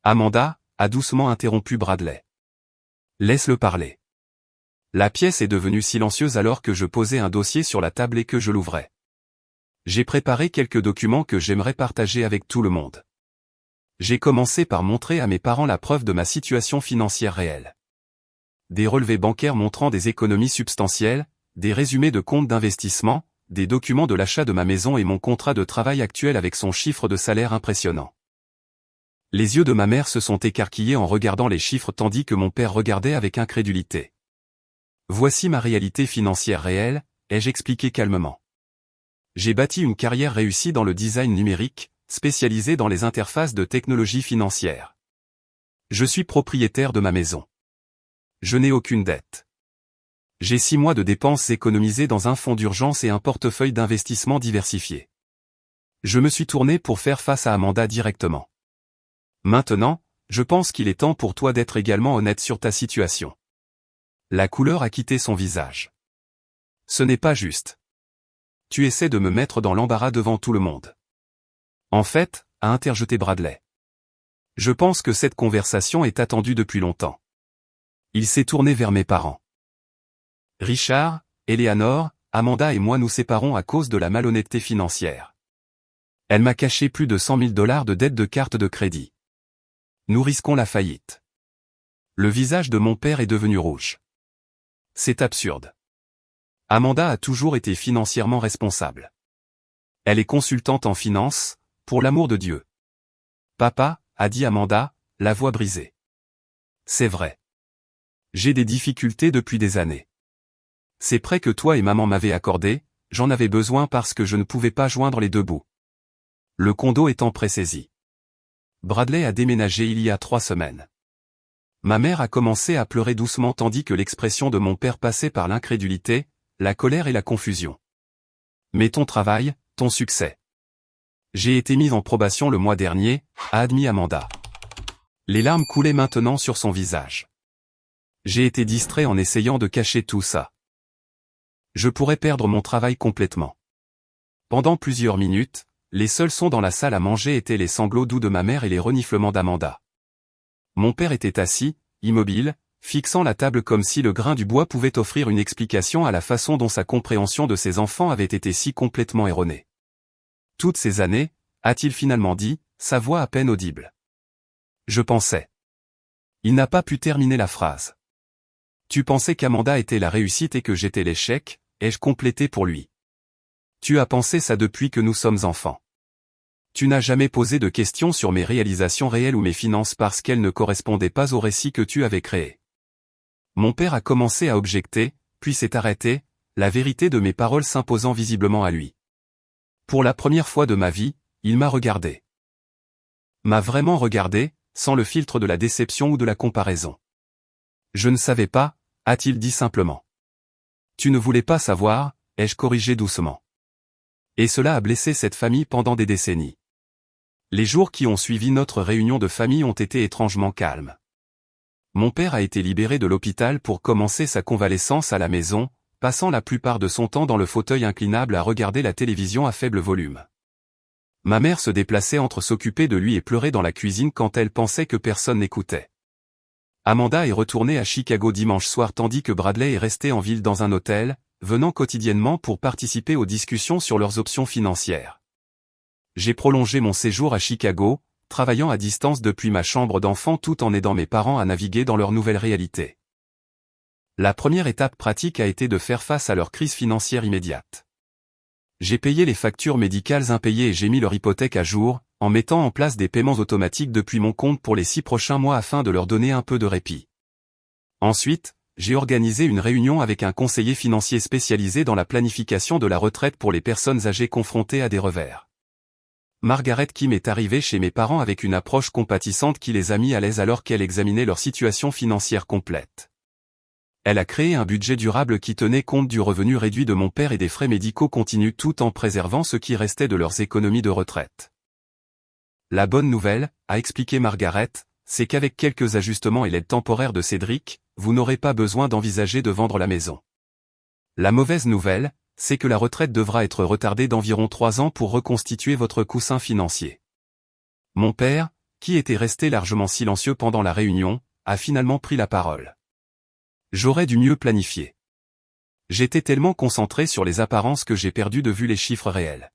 Amanda a doucement interrompu Bradley. Laisse-le parler. La pièce est devenue silencieuse alors que je posais un dossier sur la table et que je l'ouvrais. J'ai préparé quelques documents que j'aimerais partager avec tout le monde. J'ai commencé par montrer à mes parents la preuve de ma situation financière réelle. Des relevés bancaires montrant des économies substantielles, des résumés de comptes d'investissement, des documents de l'achat de ma maison et mon contrat de travail actuel avec son chiffre de salaire impressionnant. Les yeux de ma mère se sont écarquillés en regardant les chiffres tandis que mon père regardait avec incrédulité. Voici ma réalité financière réelle, ai-je expliqué calmement. J'ai bâti une carrière réussie dans le design numérique, spécialisée dans les interfaces de technologie financière. Je suis propriétaire de ma maison. Je n'ai aucune dette. J'ai 6 mois de dépenses économisées dans un fonds d'urgence et un portefeuille d'investissement diversifié. Je me suis tourné pour faire face à Amanda directement. Maintenant, je pense qu'il est temps pour toi d'être également honnête sur ta situation. La couleur a quitté son visage. Ce n'est pas juste. Tu essaies de me mettre dans l'embarras devant tout le monde. En fait, a interjeté Bradley. Je pense que cette conversation est attendue depuis longtemps. Il s'est tourné vers mes parents. Richard, Eleanor, Amanda et moi nous séparons à cause de la malhonnêteté financière. Elle m'a caché plus de $100 000 de dettes de carte de crédit. Nous risquons la faillite. Le visage de mon père est devenu rouge. C'est absurde. Amanda a toujours été financièrement responsable. Elle est consultante en finance, pour l'amour de Dieu. Papa, a dit Amanda, la voix brisée. C'est vrai. J'ai des difficultés depuis des années. Ces prêts que toi et maman m'avaient accordés, j'en avais besoin parce que je ne pouvais pas joindre les deux bouts. Le condo étant pré-saisi. Bradley a déménagé il y a 3 semaines. Ma mère a commencé à pleurer doucement tandis que l'expression de mon père passait par l'incrédulité, la colère et la confusion. Mais ton travail, ton succès. J'ai été mise en probation le mois dernier, a admis Amanda. Les larmes coulaient maintenant sur son visage. J'ai été distrait en essayant de cacher tout ça. Je pourrais perdre mon travail complètement. Pendant plusieurs minutes, les seuls sons dans la salle à manger étaient les sanglots doux de ma mère et les reniflements d'Amanda. Mon père était assis, immobile, fixant la table comme si le grain du bois pouvait offrir une explication à la façon dont sa compréhension de ses enfants avait été si complètement erronée. Toutes ces années, a-t-il finalement dit, sa voix à peine audible. Je pensais. Il n'a pas pu terminer la phrase. Tu pensais qu'Amanda était la réussite et que j'étais l'échec, ai-je complété pour lui. Tu as pensé ça depuis que nous sommes enfants. Tu n'as jamais posé de questions sur mes réalisations réelles ou mes finances parce qu'elles ne correspondaient pas au récit que tu avais créé. Mon père a commencé à objecter, puis s'est arrêté, la vérité de mes paroles s'imposant visiblement à lui. Pour la première fois de ma vie, il m'a regardé. M'a vraiment regardé, sans le filtre de la déception ou de la comparaison. Je ne savais pas, a-t-il dit simplement. Tu ne voulais pas savoir, ai-je corrigé doucement. Et cela a blessé cette famille pendant des décennies. Les jours qui ont suivi notre réunion de famille ont été étrangement calmes. Mon père a été libéré de l'hôpital pour commencer sa convalescence à la maison, passant la plupart de son temps dans le fauteuil inclinable à regarder la télévision à faible volume. Ma mère se déplaçait entre s'occuper de lui et pleurer dans la cuisine quand elle pensait que personne n'écoutait. Amanda est retournée à Chicago dimanche soir tandis que Bradley est resté en ville dans un hôtel, venant quotidiennement pour participer aux discussions sur leurs options financières. J'ai prolongé mon séjour à Chicago, travaillant à distance depuis ma chambre d'enfant tout en aidant mes parents à naviguer dans leur nouvelle réalité. La première étape pratique a été de faire face à leur crise financière immédiate. J'ai payé les factures médicales impayées et j'ai mis leur hypothèque à jour, en mettant en place des paiements automatiques depuis mon compte pour les 6 prochains mois afin de leur donner un peu de répit. Ensuite, j'ai organisé une réunion avec un conseiller financier spécialisé dans la planification de la retraite pour les personnes âgées confrontées à des revers. Margaret Kim est arrivée chez mes parents avec une approche compatissante qui les a mis à l'aise alors qu'elle examinait leur situation financière complète. Elle a créé un budget durable qui tenait compte du revenu réduit de mon père et des frais médicaux continus tout en préservant ce qui restait de leurs économies de retraite. La bonne nouvelle, a expliqué Margaret, c'est qu'avec quelques ajustements et l'aide temporaire de Cédric, vous n'aurez pas besoin d'envisager de vendre la maison. La mauvaise nouvelle, c'est que la retraite devra être retardée d'environ 3 ans pour reconstituer votre coussin financier. Mon père, qui était resté largement silencieux pendant la réunion, a finalement pris la parole. J'aurais dû mieux planifier. J'étais tellement concentré sur les apparences que j'ai perdu de vue les chiffres réels.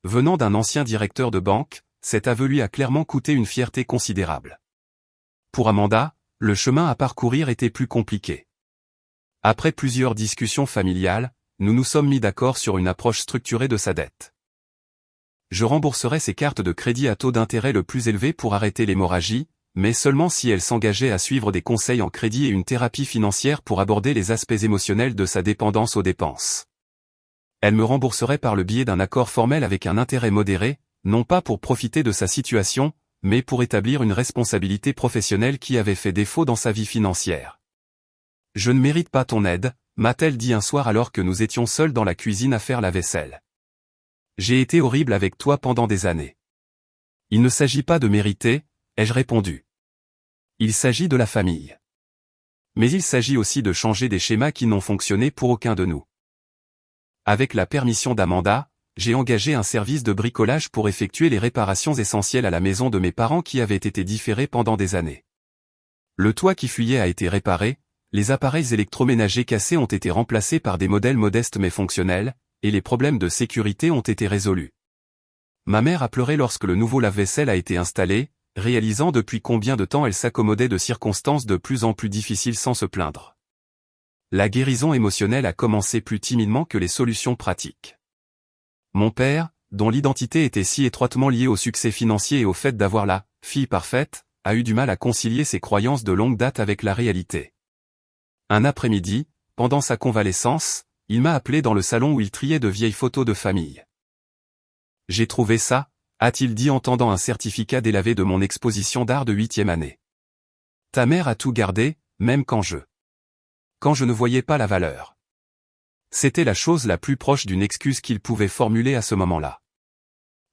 Venant d'un ancien directeur de banque, cet aveu lui a clairement coûté une fierté considérable. Pour Amanda, le chemin à parcourir était plus compliqué. Après plusieurs discussions familiales, nous nous sommes mis d'accord sur une approche structurée de sa dette. Je rembourserai ses cartes de crédit à taux d'intérêt le plus élevé pour arrêter l'hémorragie, mais seulement si elle s'engageait à suivre des conseils en crédit et une thérapie financière pour aborder les aspects émotionnels de sa dépendance aux dépenses. Elle me rembourserait par le biais d'un accord formel avec un intérêt modéré, non pas pour profiter de sa situation, mais pour établir une responsabilité professionnelle qui avait fait défaut dans sa vie financière. Je ne mérite pas ton aide, m'a-t-elle dit un soir alors que nous étions seuls dans la cuisine à faire la vaisselle. J'ai été horrible avec toi pendant des années. Il ne s'agit pas de mériter, ai-je répondu. Il s'agit de la famille. Mais il s'agit aussi de changer des schémas qui n'ont fonctionné pour aucun de nous. Avec la permission d'Amanda, j'ai engagé un service de bricolage pour effectuer les réparations essentielles à la maison de mes parents qui avaient été différées pendant des années. Le toit qui fuyait a été réparé, les appareils électroménagers cassés ont été remplacés par des modèles modestes mais fonctionnels, et les problèmes de sécurité ont été résolus. Ma mère a pleuré lorsque le nouveau lave-vaisselle a été installé, réalisant depuis combien de temps elle s'accommodait de circonstances de plus en plus difficiles sans se plaindre. La guérison émotionnelle a commencé plus timidement que les solutions pratiques. Mon père, dont l'identité était si étroitement liée au succès financier et au fait d'avoir la fille parfaite, a eu du mal à concilier ses croyances de longue date avec la réalité. Un après-midi, pendant sa convalescence, il m'a appelé dans le salon où il triait de vieilles photos de famille. J'ai trouvé ça, a-t-il dit en tendant un certificat délavé de mon exposition d'art de 8e année. Ta mère a tout gardé, même quand je ne voyais pas la valeur. C'était la chose la plus proche d'une excuse qu'il pouvait formuler à ce moment-là.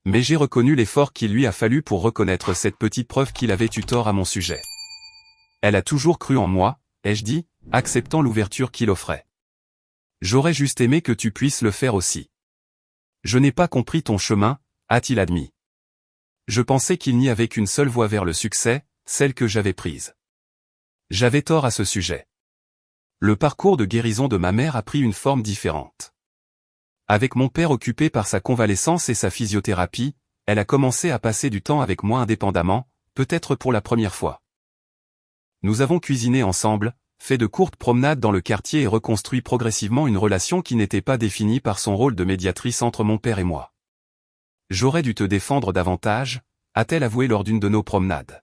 Mais j'ai reconnu l'effort qu'il lui a fallu pour reconnaître cette petite preuve qu'il avait eu tort à mon sujet. Elle a toujours cru en moi, ai-je dit, acceptant l'ouverture qu'il offrait. J'aurais juste aimé que tu puisses le faire aussi. Je n'ai pas compris ton chemin, a-t-il admis. Je pensais qu'il n'y avait qu'une seule voie vers le succès, celle que j'avais prise. J'avais tort à ce sujet. Le parcours de guérison de ma mère a pris une forme différente. Avec mon père occupé par sa convalescence et sa physiothérapie, elle a commencé à passer du temps avec moi indépendamment, peut-être pour la première fois. Nous avons cuisiné ensemble, fait de courtes promenades dans le quartier et reconstruit progressivement une relation qui n'était pas définie par son rôle de médiatrice entre mon père et moi. J'aurais dû te défendre davantage, a-t-elle avoué lors d'une de nos promenades.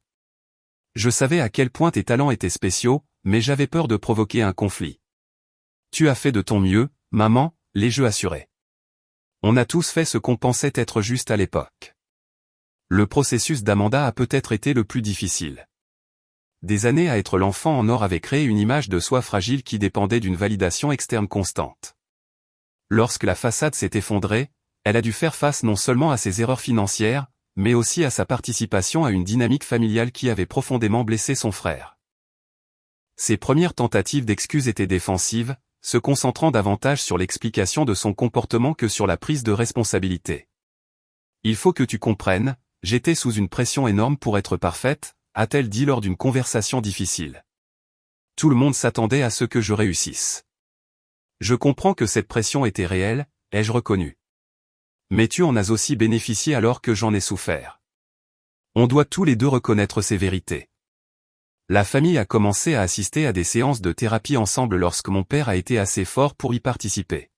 Je savais à quel point tes talents étaient spéciaux, mais j'avais peur de provoquer un conflit. Tu as fait de ton mieux, maman, les jeux assurés. On a tous fait ce qu'on pensait être juste à l'époque. Le processus d'Amanda a peut-être été le plus difficile. Des années à être l'enfant en or avaient créé une image de soi fragile qui dépendait d'une validation externe constante. Lorsque la façade s'est effondrée, elle a dû faire face non seulement à ses erreurs financières, mais aussi à sa participation à une dynamique familiale qui avait profondément blessé son frère. Ses premières tentatives d'excuses étaient défensives, se concentrant davantage sur l'explication de son comportement que sur la prise de responsabilité. Il faut que tu comprennes, j'étais sous une pression énorme pour être parfaite, a-t-elle dit lors d'une conversation difficile. Tout le monde s'attendait à ce que je réussisse. Je comprends que cette pression était réelle, ai-je reconnu. Mais tu en as aussi bénéficié alors que j'en ai souffert. On doit tous les deux reconnaître ces vérités. La famille a commencé à assister à des séances de thérapie ensemble lorsque mon père a été assez fort pour y participer.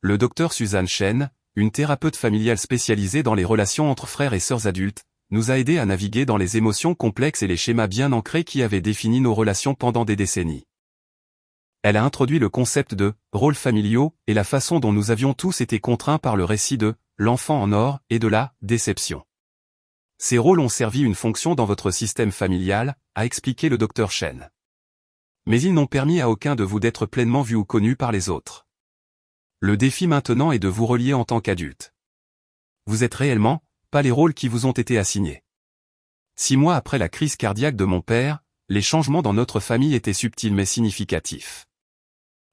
Le docteur Suzanne Chen, une thérapeute familiale spécialisée dans les relations entre frères et sœurs adultes, nous a aidés à naviguer dans les émotions complexes et les schémas bien ancrés qui avaient défini nos relations pendant des décennies. Elle a introduit le concept de « rôles familiaux » et la façon dont nous avions tous été contraints par le récit de « l'enfant en or » et de la « déception ». Ces rôles ont servi une fonction dans votre système familial, a expliqué le docteur Chen. Mais ils n'ont permis à aucun de vous d'être pleinement vu ou connu par les autres. Le défi maintenant est de vous relier en tant qu'adulte. Vous êtes réellement, pas les rôles qui vous ont été assignés. 6 mois après la crise cardiaque de mon père, les changements dans notre famille étaient subtils mais significatifs.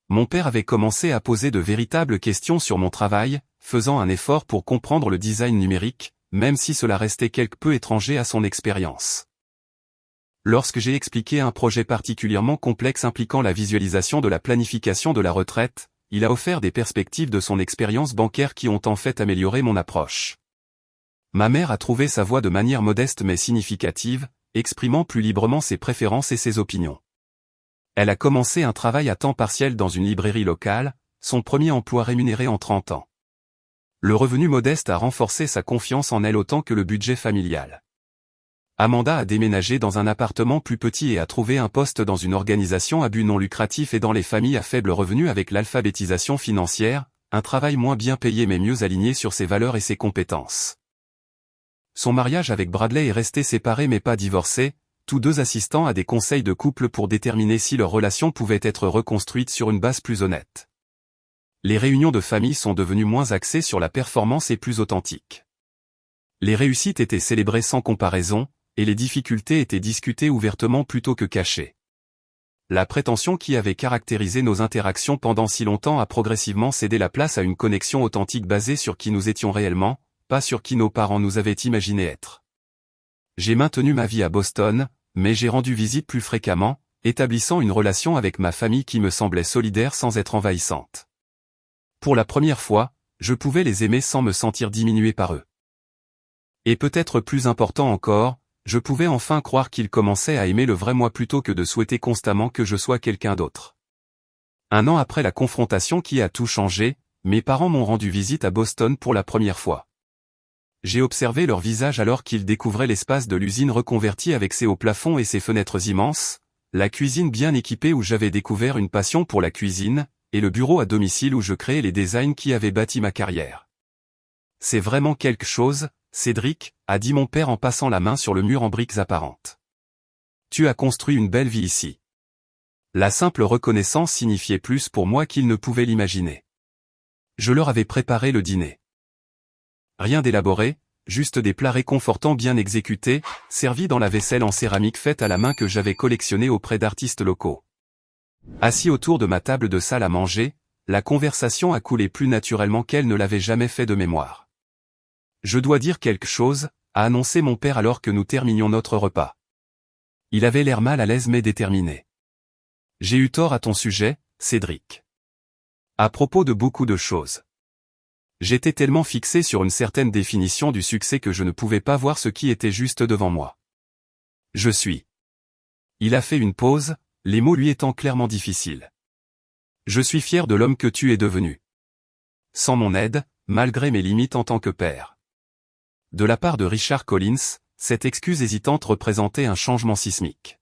Mon père avait commencé à poser de véritables questions sur mon travail, faisant un effort pour comprendre le design numérique, même si cela restait quelque peu étranger à son expérience. Lorsque j'ai expliqué un projet particulièrement complexe impliquant la visualisation de la planification de la retraite, il a offert des perspectives de son expérience bancaire qui ont en fait amélioré mon approche. Ma mère a trouvé sa voie de manière modeste mais significative, exprimant plus librement ses préférences et ses opinions. Elle a commencé un travail à temps partiel dans une librairie locale, son premier emploi rémunéré en 30 ans. Le revenu modeste a renforcé sa confiance en elle autant que le budget familial. Amanda a déménagé dans un appartement plus petit et a trouvé un poste dans une organisation à but non lucratif aidant les familles à faible revenu avec l'alphabétisation financière, un travail moins bien payé mais mieux aligné sur ses valeurs et ses compétences. Son mariage avec Bradley est resté séparé mais pas divorcé, tous deux assistant à des conseils de couple pour déterminer si leur relation pouvait être reconstruite sur une base plus honnête. Les réunions de famille sont devenues moins axées sur la performance et plus authentiques. Les réussites étaient célébrées sans comparaison, et les difficultés étaient discutées ouvertement plutôt que cachées. La prétention qui avait caractérisé nos interactions pendant si longtemps a progressivement cédé la place à une connexion authentique basée sur qui nous étions réellement, pas sur qui nos parents nous avaient imaginé être. J'ai maintenu ma vie à Boston, mais j'ai rendu visite plus fréquemment, établissant une relation avec ma famille qui me semblait solidaire sans être envahissante. Pour la première fois, je pouvais les aimer sans me sentir diminué par eux. Et peut-être plus important encore, je pouvais enfin croire qu'ils commençaient à aimer le vrai moi plutôt que de souhaiter constamment que je sois quelqu'un d'autre. 1 an après la confrontation qui a tout changé, mes parents m'ont rendu visite à Boston pour la première fois. J'ai observé leur visage alors qu'ils découvraient l'espace de l'usine reconvertie avec ses hauts plafonds et ses fenêtres immenses, la cuisine bien équipée où j'avais découvert une passion pour la cuisine, et le bureau à domicile où je créais les designs qui avaient bâti ma carrière. C'est vraiment quelque chose, Cédric, a dit mon père en passant la main sur le mur en briques apparentes. Tu as construit une belle vie ici. La simple reconnaissance signifiait plus pour moi qu'ils ne pouvaient l'imaginer. Je leur avais préparé le dîner. Rien d'élaboré, juste des plats réconfortants bien exécutés, servis dans la vaisselle en céramique faite à la main que j'avais collectionnée auprès d'artistes locaux. Assis autour de ma table de salle à manger, la conversation a coulé plus naturellement qu'elle ne l'avait jamais fait de mémoire. Je dois dire quelque chose, a annoncé mon père alors que nous terminions notre repas. Il avait l'air mal à l'aise mais déterminé. J'ai eu tort à ton sujet, Cédric. À propos de beaucoup de choses. J'étais tellement fixé sur une certaine définition du succès que je ne pouvais pas voir ce qui était juste devant moi. Je suis. Il a fait une pause, les mots lui étant clairement difficiles. Je suis fier de l'homme que tu es devenu. Sans mon aide, malgré mes limites en tant que père. De la part de Richard Collins, cette excuse hésitante représentait un changement sismique.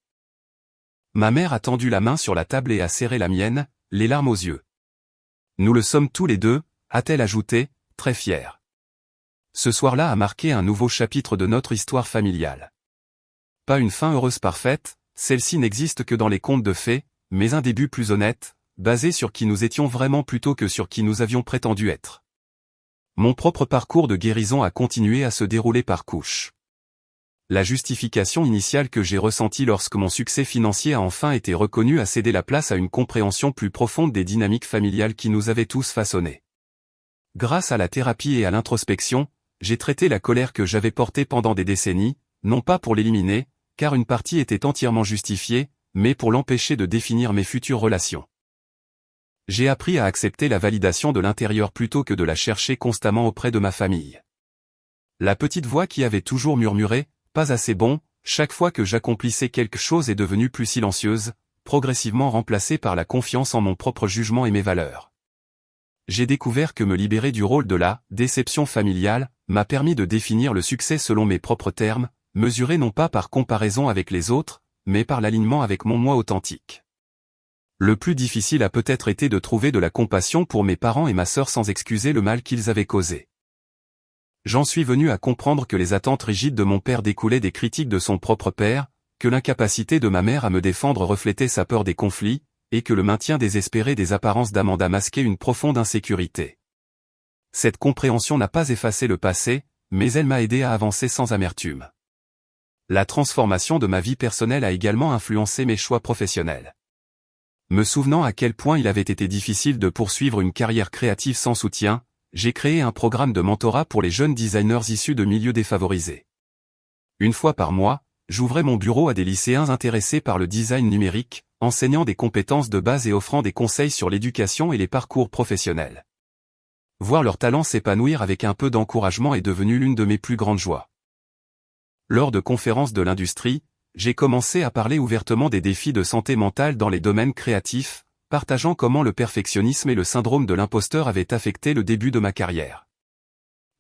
Ma mère a tendu la main sur la table et a serré la mienne, les larmes aux yeux. Nous le sommes tous les deux, a-t-elle ajouté, très fière. Ce soir-là a marqué un nouveau chapitre de notre histoire familiale. Pas une fin heureuse parfaite, celle-ci n'existe que dans les contes de fées, mais un début plus honnête, basé sur qui nous étions vraiment plutôt que sur qui nous avions prétendu être. Mon propre parcours de guérison a continué à se dérouler par couches. La justification initiale que j'ai ressentie lorsque mon succès financier a enfin été reconnu a cédé la place à une compréhension plus profonde des dynamiques familiales qui nous avaient tous façonnés. Grâce à la thérapie et à l'introspection, j'ai traité la colère que j'avais portée pendant des décennies, non pas pour l'éliminer, car une partie était entièrement justifiée, mais pour l'empêcher de définir mes futures relations. J'ai appris à accepter la validation de l'intérieur plutôt que de la chercher constamment auprès de ma famille. La petite voix qui avait toujours murmuré « pas assez bon », chaque fois que j'accomplissais quelque chose est devenue plus silencieuse, progressivement remplacée par la confiance en mon propre jugement et mes valeurs. J'ai découvert que me libérer du rôle de la déception familiale m'a permis de définir le succès selon mes propres termes, mesuré non pas par comparaison avec les autres, mais par l'alignement avec mon moi authentique. Le plus difficile a peut-être été de trouver de la compassion pour mes parents et ma sœur sans excuser le mal qu'ils avaient causé. J'en suis venu à comprendre que les attentes rigides de mon père découlaient des critiques de son propre père, que l'incapacité de ma mère à me défendre reflétait sa peur des conflits, et que le maintien désespéré des apparences d'Amanda masquait une profonde insécurité. Cette compréhension n'a pas effacé le passé, mais elle m'a aidé à avancer sans amertume. La transformation de ma vie personnelle a également influencé mes choix professionnels. Me souvenant à quel point il avait été difficile de poursuivre une carrière créative sans soutien, j'ai créé un programme de mentorat pour les jeunes designers issus de milieux défavorisés. Une fois par mois, j'ouvrais mon bureau à des lycéens intéressés par le design numérique, enseignant des compétences de base et offrant des conseils sur l'éducation et les parcours professionnels. Voir leurs talents s'épanouir avec un peu d'encouragement est devenu l'une de mes plus grandes joies. Lors de conférences de l'industrie, j'ai commencé à parler ouvertement des défis de santé mentale dans les domaines créatifs, partageant comment le perfectionnisme et le syndrome de l'imposteur avaient affecté le début de ma carrière.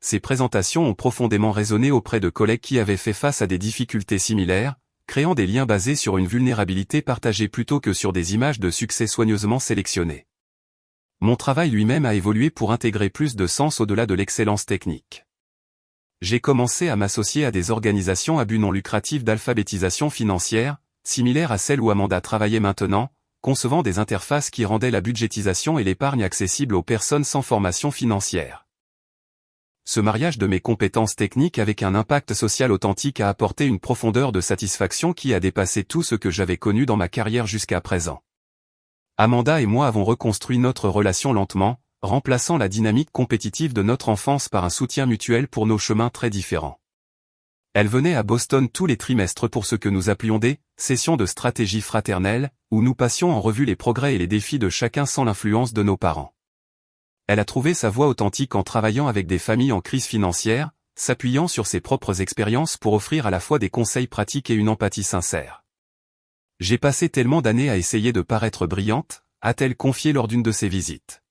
Ces présentations ont profondément résonné auprès de collègues qui avaient fait face à des difficultés similaires, créant des liens basés sur une vulnérabilité partagée plutôt que sur des images de succès soigneusement sélectionnées. Mon travail lui-même a évolué pour intégrer plus de sens au-delà de l'excellence technique. J'ai commencé à m'associer à des organisations à but non lucratif d'alphabétisation financière, similaires à celles où Amanda travaillait maintenant, concevant des interfaces qui rendaient la budgétisation et l'épargne accessibles aux personnes sans formation financière. Ce mariage de mes compétences techniques avec un impact social authentique a apporté une profondeur de satisfaction qui a dépassé tout ce que j'avais connu dans ma carrière jusqu'à présent. Amanda et moi avons reconstruit notre relation lentement, remplaçant la dynamique compétitive de notre enfance par un soutien mutuel pour nos chemins très différents. Elle venait à Boston tous les trimestres pour ce que nous appelions des sessions de stratégie fraternelle, où nous passions en revue les progrès et les défis de chacun sans l'influence de nos parents. Elle a trouvé sa voie authentique en travaillant avec des familles en crise financière, s'appuyant sur ses propres expériences pour offrir à la fois des conseils pratiques et une empathie sincère. J'ai passé tellement d'années à essayer de paraître brillante, a-t-elle confié lors d'une de ses visites.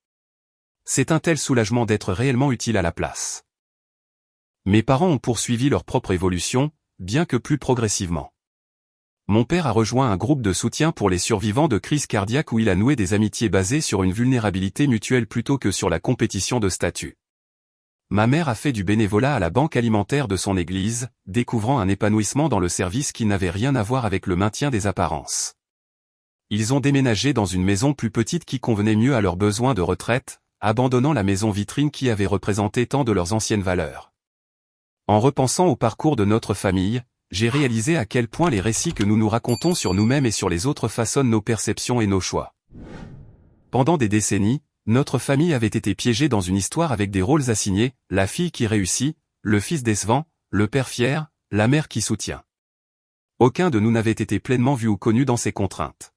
C'est un tel soulagement d'être réellement utile à la place. Mes parents ont poursuivi leur propre évolution, bien que plus progressivement. Mon père a rejoint un groupe de soutien pour les survivants de crise cardiaque où il a noué des amitiés basées sur une vulnérabilité mutuelle plutôt que sur la compétition de statut. Ma mère a fait du bénévolat à la banque alimentaire de son église, découvrant un épanouissement dans le service qui n'avait rien à voir avec le maintien des apparences. Ils ont déménagé dans une maison plus petite qui convenait mieux à leurs besoins de retraite, abandonnant la maison vitrine qui avait représenté tant de leurs anciennes valeurs. En repensant au parcours de notre famille, j'ai réalisé à quel point les récits que nous nous racontons sur nous-mêmes et sur les autres façonnent nos perceptions et nos choix. Pendant des décennies, notre famille avait été piégée dans une histoire avec des rôles assignés, la fille qui réussit, le fils décevant, le père fier, la mère qui soutient. Aucun de nous n'avait été pleinement vu ou connu dans ces contraintes.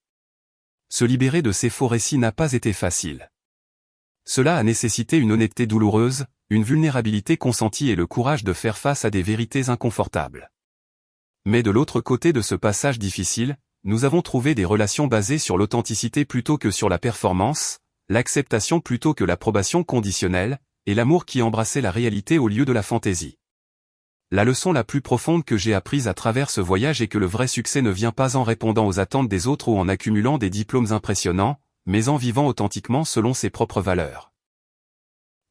Se libérer de ces faux récits n'a pas été facile. Cela a nécessité une honnêteté douloureuse, une vulnérabilité consentie et le courage de faire face à des vérités inconfortables. Mais de l'autre côté de ce passage difficile, nous avons trouvé des relations basées sur l'authenticité plutôt que sur la performance, l'acceptation plutôt que l'approbation conditionnelle, et l'amour qui embrassait la réalité au lieu de la fantaisie. La leçon la plus profonde que j'ai apprise à travers ce voyage est que le vrai succès ne vient pas en répondant aux attentes des autres ou en accumulant des diplômes impressionnants, mais en vivant authentiquement selon ses propres valeurs.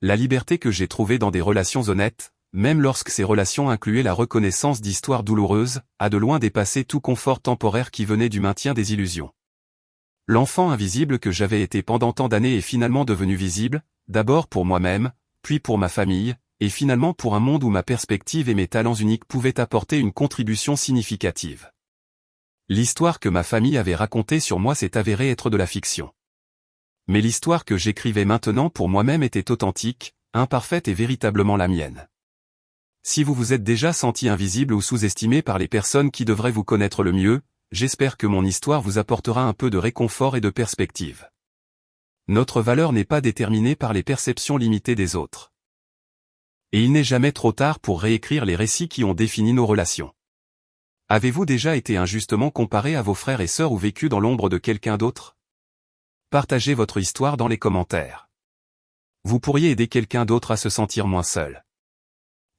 La liberté que j'ai trouvée dans des relations honnêtes, même lorsque ces relations incluaient la reconnaissance d'histoires douloureuses, a de loin dépassé tout confort temporaire qui venait du maintien des illusions. L'enfant invisible que j'avais été pendant tant d'années est finalement devenu visible, d'abord pour moi-même, puis pour ma famille, et finalement pour un monde où ma perspective et mes talents uniques pouvaient apporter une contribution significative. L'histoire que ma famille avait racontée sur moi s'est avérée être de la fiction. Mais l'histoire que j'écrivais maintenant pour moi-même était authentique, imparfaite et véritablement la mienne. Si vous vous êtes déjà senti invisible ou sous-estimé par les personnes qui devraient vous connaître le mieux, j'espère que mon histoire vous apportera un peu de réconfort et de perspective. Notre valeur n'est pas déterminée par les perceptions limitées des autres. Et il n'est jamais trop tard pour réécrire les récits qui ont défini nos relations. Avez-vous déjà été injustement comparé à vos frères et sœurs ou vécu dans l'ombre de quelqu'un d'autre? Partagez votre histoire dans les commentaires. Vous pourriez aider quelqu'un d'autre à se sentir moins seul.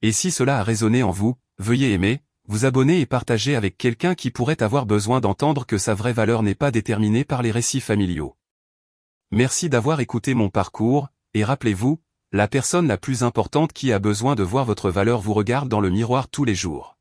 Et si cela a résonné en vous, veuillez aimer, vous abonner et partager avec quelqu'un qui pourrait avoir besoin d'entendre que sa vraie valeur n'est pas déterminée par les récits familiaux. Merci d'avoir écouté mon parcours, et rappelez-vous, la personne la plus importante qui a besoin de voir votre valeur vous regarde dans le miroir tous les jours.